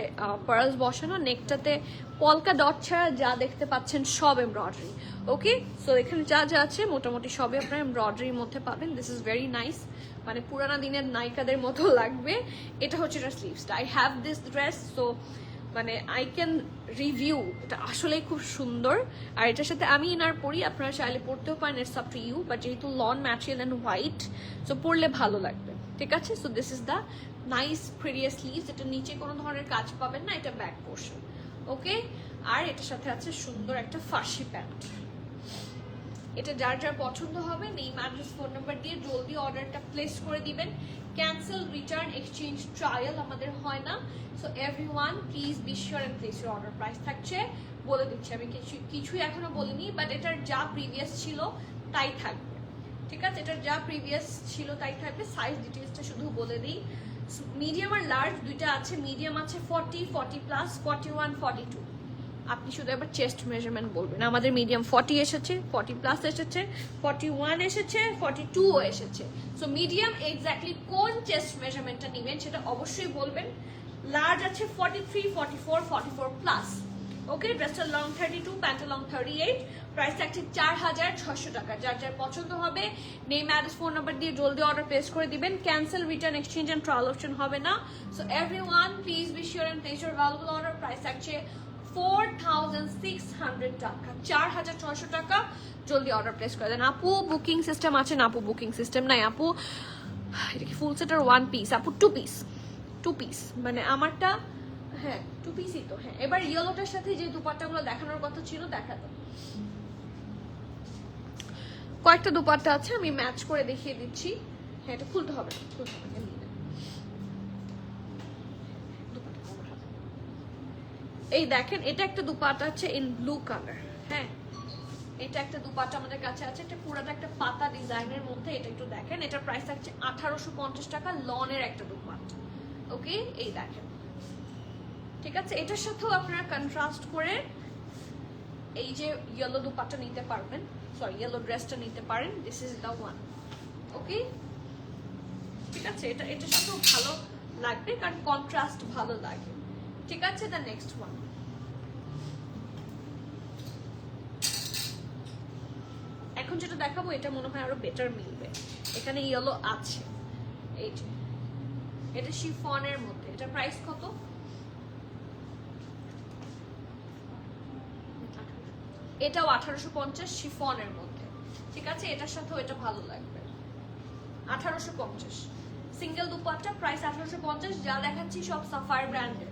পার্লস বসানো। নেকটাতে পলকা ডট ছাড়া যা দেখতে পাচ্ছেন সব এমব্রয়ডারি, ওকে। সো এখানে যা যা আছে মোটামুটি সবই আপনারা এমব্রয়ডারির মধ্যে পাবেন। দিস ইজ ভেরি নাইস, মানে পুরানা দিনের নায়িকাদের মতো লাগবে। এটা হচ্ছে এটা স্লিভসটা। I have this dress, so মানে আই ক্যান রিভিউ, এটা আসলেই খুব সুন্দর। আর এটার সাথে আমি ইনার পরি, আপনারা চাইলে পরতেও পারেন, it's up to you, but যেহেতু lawn material and white, so পরলে ভালো লাগবে, ঠিক আছে? So this is the nice previous sleeves. এটা নিচে কোনো ধরনের কাজ পাবেন না, এটা ব্যাক পোর্শন, ওকে। আর এটার সাথে আছে সুন্দর একটা ফার্সি প্যান্ট। এটা যার যার পছন্দ হবে নেম অ্যাড্রেস ফোন নাম্বার দিয়ে জলদি অর্ডারটা প্লেস করে দিবেন। ক্যান্সেল, রিটার্ন, এক্সচেঞ্জ, ট্রায়াল আমাদের হয় না। So everyone please be sure and place your order. Price থাকছে বলে দিচ্ছি, আমি কিছুই এখনো বলিনি, বাট এটার যা প্রিভিয়াস ছিল তাই থাকবে, ঠিক আছে? এটার যা প্রিভিয়াস ছিল তাই থাকবে। সাইজ ডিটেলসটা শুধু বলে দিই, মিডিয়াম আর লার্জ দুইটা আছে। মিডিয়াম আছে 40, 40+, 41, 42। আপনি শুধু একবার চেস্ট মেজারমেন্ট বলবেন। আমাদের মিডিয়াম 40 এসেছে, 40+ এসেছে, 41 এসেছে, 42ও এসেছে। সো মিডিয়াম এক্স্যাক্টলি কোন চেস্ট মেজারমেন্টটা নেবেন সেটা অবশ্যই বলবেন। লার্জ আছে 43, 44, 44+, ওকে। ড্রেসটা লং 32, প্যান্টটা লং 38। প্রাইস থাকছে 4600 টাকা। যার যার পছন্দ হবে নেম অ্যাড্রেস ফোন নাম্বার দিয়ে জলদি অর্ডার প্লেস করে দিবেন। Cancel, return, exchange and trial option হবে না। So everyone please be sure and place your valuable order. Price থাকছে 4600 টাকা, 4600 টাকা। জলদি অর্ডার প্লেস করে দেন। আপু বুকিং সিস্টেম আছে না? আপু বুকিং সিস্টেম নাই আপু। এটা কি ফুল সেট আর 1 পিস? আপু 2 পিস, 2 পিস, মানে আমারটা হ্যাঁ 2 পিসই তো। হ্যাঁ, এবার ইয়েলোটার সাথে যে দুপাট্টাগুলো দেখানোর কথা ছিল দেখাতো। কয়েকটা দুপাট্টা আছে, আমি ম্যাচ করে দেখিয়ে দিচ্ছি। হ্যাঁ, এটা খুলতে হবে না, খুলতে হবে না। এই দেখেন, এটা একটা দুপাট্টা আছে ইন ব্লু কালার। হ্যাঁ, এটা একটা দুপাট্টা আমাদের কাছে আছে, এটা পুরোটা একটা পাতা ডিজাইনের মধ্যে। এটা একটু দেখেন, এটার প্রাইস থাকছে 1850 টাকা। লনের একটা দুপাট্টা, ওকে। এই দেখেন, ঠিক আছে। এটার সাথেও আপনারা কন্ট্রাস্ট করে এই যে ইয়েলো দুপাট্টা নিতে পারবেন, সরি ইয়েলো ড্রেসটা নিতে পারেন। দিস ইজ দ্য ওয়ান, ওকে, ঠিক আছে। এটার সাথেও ভালো লাগবে কারণ কন্ট্রাস্ট ভালো লাগে, ঠিক আছে। দ্য নেক্সট ওয়ান, এখন যেটা দেখাবো এটা মনে হয় আরো বেটার মিলবে। এখানে ইয়েলো আছে, এই যে এটা শিফনের মধ্যে। এটা প্রাইস কত? এটাও 1850, শিফনের মধ্যে, ঠিক আছে। এটার সাথেও এটা ভালো লাগবে, 1850 সিঙ্গেল দুপাট্টা, প্রাইস 1850। যা দেখাচ্ছি সব সাফায়ার ব্র্যান্ডের,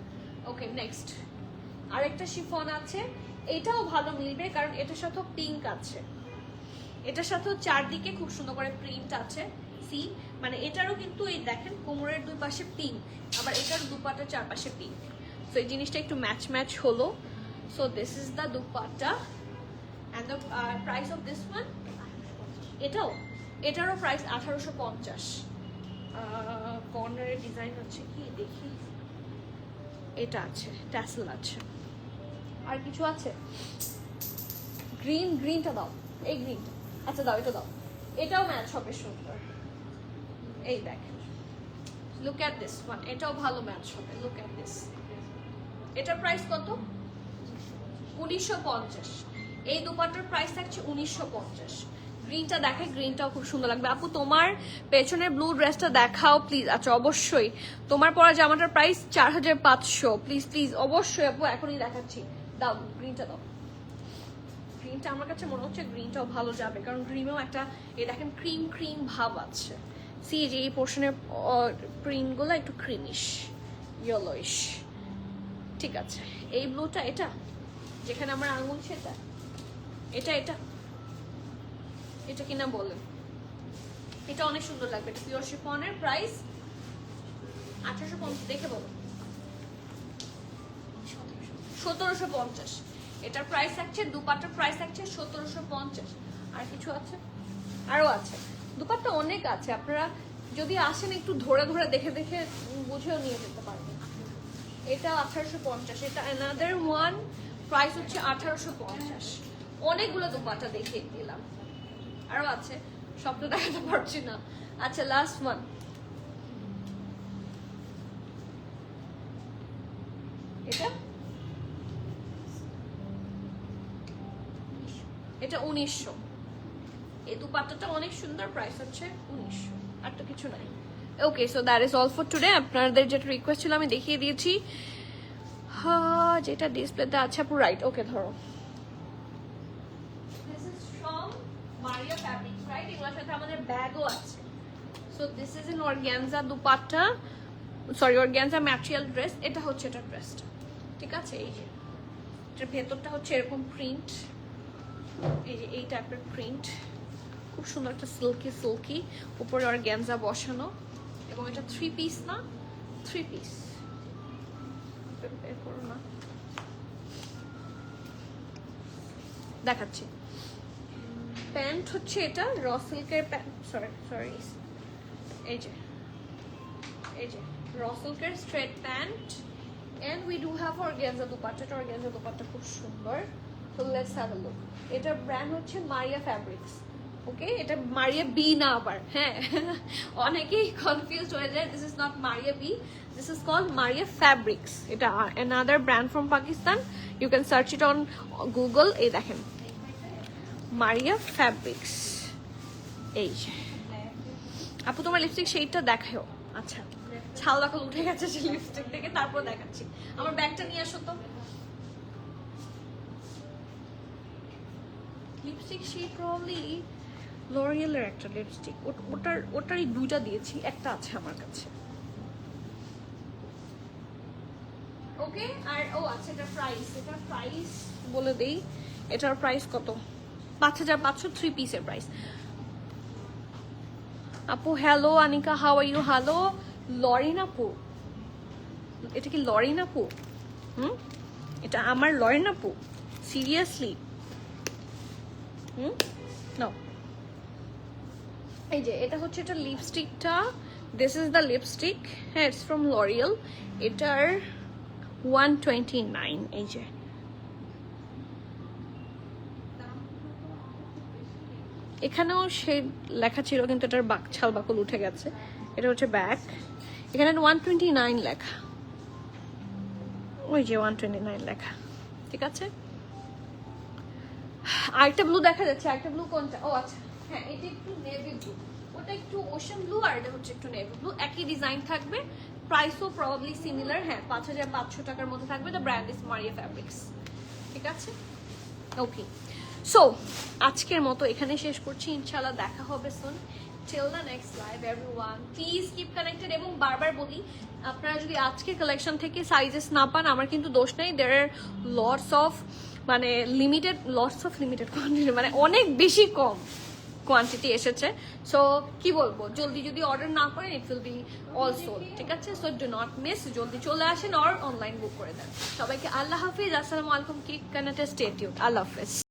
ওকে। নেক্সট আরেকটা শিফন আছে, এটাও ভালো মিলবে কারণ এটার সাথেও পিঙ্ক আছে। এটার সাথেও চারদিকে খুব সুন্দর করে প্রিন্ট আছে, সি মানে এটারও কিন্তু এই দেখেন কোমরের দুই পাশে পিঙ্ক, আবার এটার দুপাট্টার চারপাশে পিঙ্ক। সো এই জিনিসটা একটু ম্যাচ ম্যাচ হলো। So this is the dupatta and the price of this one, এটারও প্রাইস 1850। কর্নারের ডিজাইন হচ্ছে কি দেখি, এটা আছে, ট্যাসেল আছে, আর কিছু আছে। গ্রিনটা দাও, এই গ্রিনটা, আচ্ছা দাও, এটা দাও, এটাও ম্যাচ হবে সুন্দর। এই দেখেন, লুক এট দিস ওয়ান, এটাও ভালো ম্যাচ হবে, লুক এট দিস। এটার প্রাইস কত? 1950। এই দুপাট্টার প্রাইস থাকছে 1950। গ্রিনটা দেখে, গ্রিনটাও খুব সুন্দর লাগবে। আপু তোমার পেছনের ব্লু ড্রেসটা দেখাও প্লিজ। আচ্ছা অবশ্যই, তোমার পরা জামাটার প্রাইস 4500। প্লিজ প্লিজ অবশ্যই আপু, এখনই দেখাচ্ছি। দাও গ্রিনটা দাও। গ্রিনটা আমার কাছে মনে হচ্ছে গ্রিনটাও ভালো যাবে কারণ গ্রিনেও একটা এই দেখেন ক্রিম ক্রিম ভাব আছে। সি যে এই পোর্শনের প্রিন্টগুলো একটু ক্রিমিশ ইয়েলোইশ, ঠিক আছে। এই ব্লুটা, এটা যেখানে আমার আঙুল সেটা, এটা এটা কিনা বলেন। এটা অনেক সুন্দর লাগবে, এটা পিওর শিফনের, প্রাইস 1850, দেখে বলো 1750। এটার প্রাইস থাকছে, দুপাট্টার প্রাইস থাকছে 1750। আর কিছু আছে, আরো আছে, দুপাট্টা অনেক আছে, আপনারা যদি আসেন একটু ধরে ধরে দেখে দেখে বুঝেও নিয়ে যেতে পারবেন। এটা 1850, এটা অ্যানাদার ওয়ান, প্রাইস হচ্ছে 1850। অনেকগুলো দুপাট্টা দেখিয়ে দিলাম, আরো আছে, সব তো দেখাতে পারছি না। আচ্ছা লাস্ট ওয়ান, এটা এটা 1900। এই দুপাট্টাটা অনেক সুন্দর, প্রাইস হচ্ছে 1900, আর তো কিছু নাই। Okay, so that is all for today. আপনাদের যেটা রিকোয়েস্ট ছিল আমি দেখিয়ে দিয়েছি, হ্যাঁ যেটা ডিসপ্লেতে আছে আপু, রাইট, ওকে ধরো। This is from Maria fabrics, right? এগুলোর সাথে আমাদের ব্যাগও আছে। So this is an organza dupatta, sorry organza material dress. এটা হচ্ছে এটা ড্রেসটা, ঠিক আছে? এই যে এটার ভেতরটা হচ্ছে এরকম প্রিন্ট, এই যে এই টাইপের প্রিন্ট, খুব সুন্দর একটা সিল্কি সিল্কি, উপরে অর্গানজা বসানো, এবং এটা 3 পিস না, 3 পিস। বের করো না, দেখাচ্ছি। প্যান্ট হচ্ছে এটা র সিল্কের প্যান্ট, সরি এই যে র সিল্কের straight pant, and we do have organza dupatta. Organza dupatta খুব সুন্দর। So let's have a look. এটার ব্র্যান্ড হচ্ছে মারিয়া ফ্যাব্রিক্স, ওকে? এটা মারিয়া বি না আবার, হ্যাঁ অনেকেই কনফিউজড হয়ে যায়। This is not Maria B, this is called Maria fabrics. এটা another brand from Pakistan, you can search it on Google. এই দেখেন মারিয়া ফ্যাব্রিক্স। এই আপু তোমার লিপস্টিক শেডটা দেখাও। আচ্ছা, ছাল বাকল উঠে গেছে সেই লিপস্টিক থেকে, তারপর দেখাচ্ছি। আমার ব্যাগটা নিয়ে আসো তো। লিপস্টিক শেড প্রবাবলি লরিয়েলের একটা লিপস্টিক, ওটারই দুইটা দিয়েছি, একটা আছে আমার কাছে, ওকে? আর ও আচ্ছা, এটা প্রাইস বলে দেই। এটার প্রাইস কত? 5500, 3 পিসের প্রাইস। আপু hello, Anika how are you? Hello Laurin আপু, এটা কি লরিন আপু? এটা আমার লরিন আপু, সিরিয়াসলি? নাও, এই যে এটা হচ্ছে এটা লিপস্টিকটা, দিস ইজ দ্য লিপস্টিক, হ্যাঁ ইটস ফ্রম লরিয়েল। এটার 129। এই যে এখানেও সে লেখা ছিল, কিন্তু এটার ছাল বাকল উঠে গেছে। এটা হচ্ছে ব্যাগ, এখানে 129 লেখা, ওই যে 129 লেখা, ঠিক আছে? আরেকটা ব্লু দেখা যাচ্ছে, আরেকটা ব্লু কোনটা? ও আচ্ছা, হ্যাঁ এটা একটু নেভি ব্লু, ওটা একটু ওশান ব্লু, আর এটা হচ্ছে একটু নেভি ব্লু। একই ডিজাইন থাকবে, প্রাইসও প্রবাবলি সিমিলার, হ্যাঁ 5500 টাকার মধ্যে থাকবে। The brand is Maria fabrics, ঠিক আছে? ওকে, সো আজকের মতো এখানে শেষ করছি, ইনশাআল্লাহ দেখা হবে সুন। Till the next live everyone, please keep connected। এবং বারবার বলি, আপনারা যদি আজকের কালেকশন থেকে সাইজেস না পান আমার কিন্তু দোষ নেই। there are lots of limited quantity, মানে অনেক বেশি কম কোয়ান্টিটি এসেছে। সো কি বলবো, জলদি যদি অর্ডার না করেন it will be all sold, ঠিক আছে? সো ডু নট মিস, জলদি চলে আসেন আর অনলাইন বুক করে দেন। সবাইকে আল্লাহ হাফিজ, আসসালামু আলাইকুম, কিপ কানেক্টেড, স্টে টিউনড, আল্লাহ হাফিজ।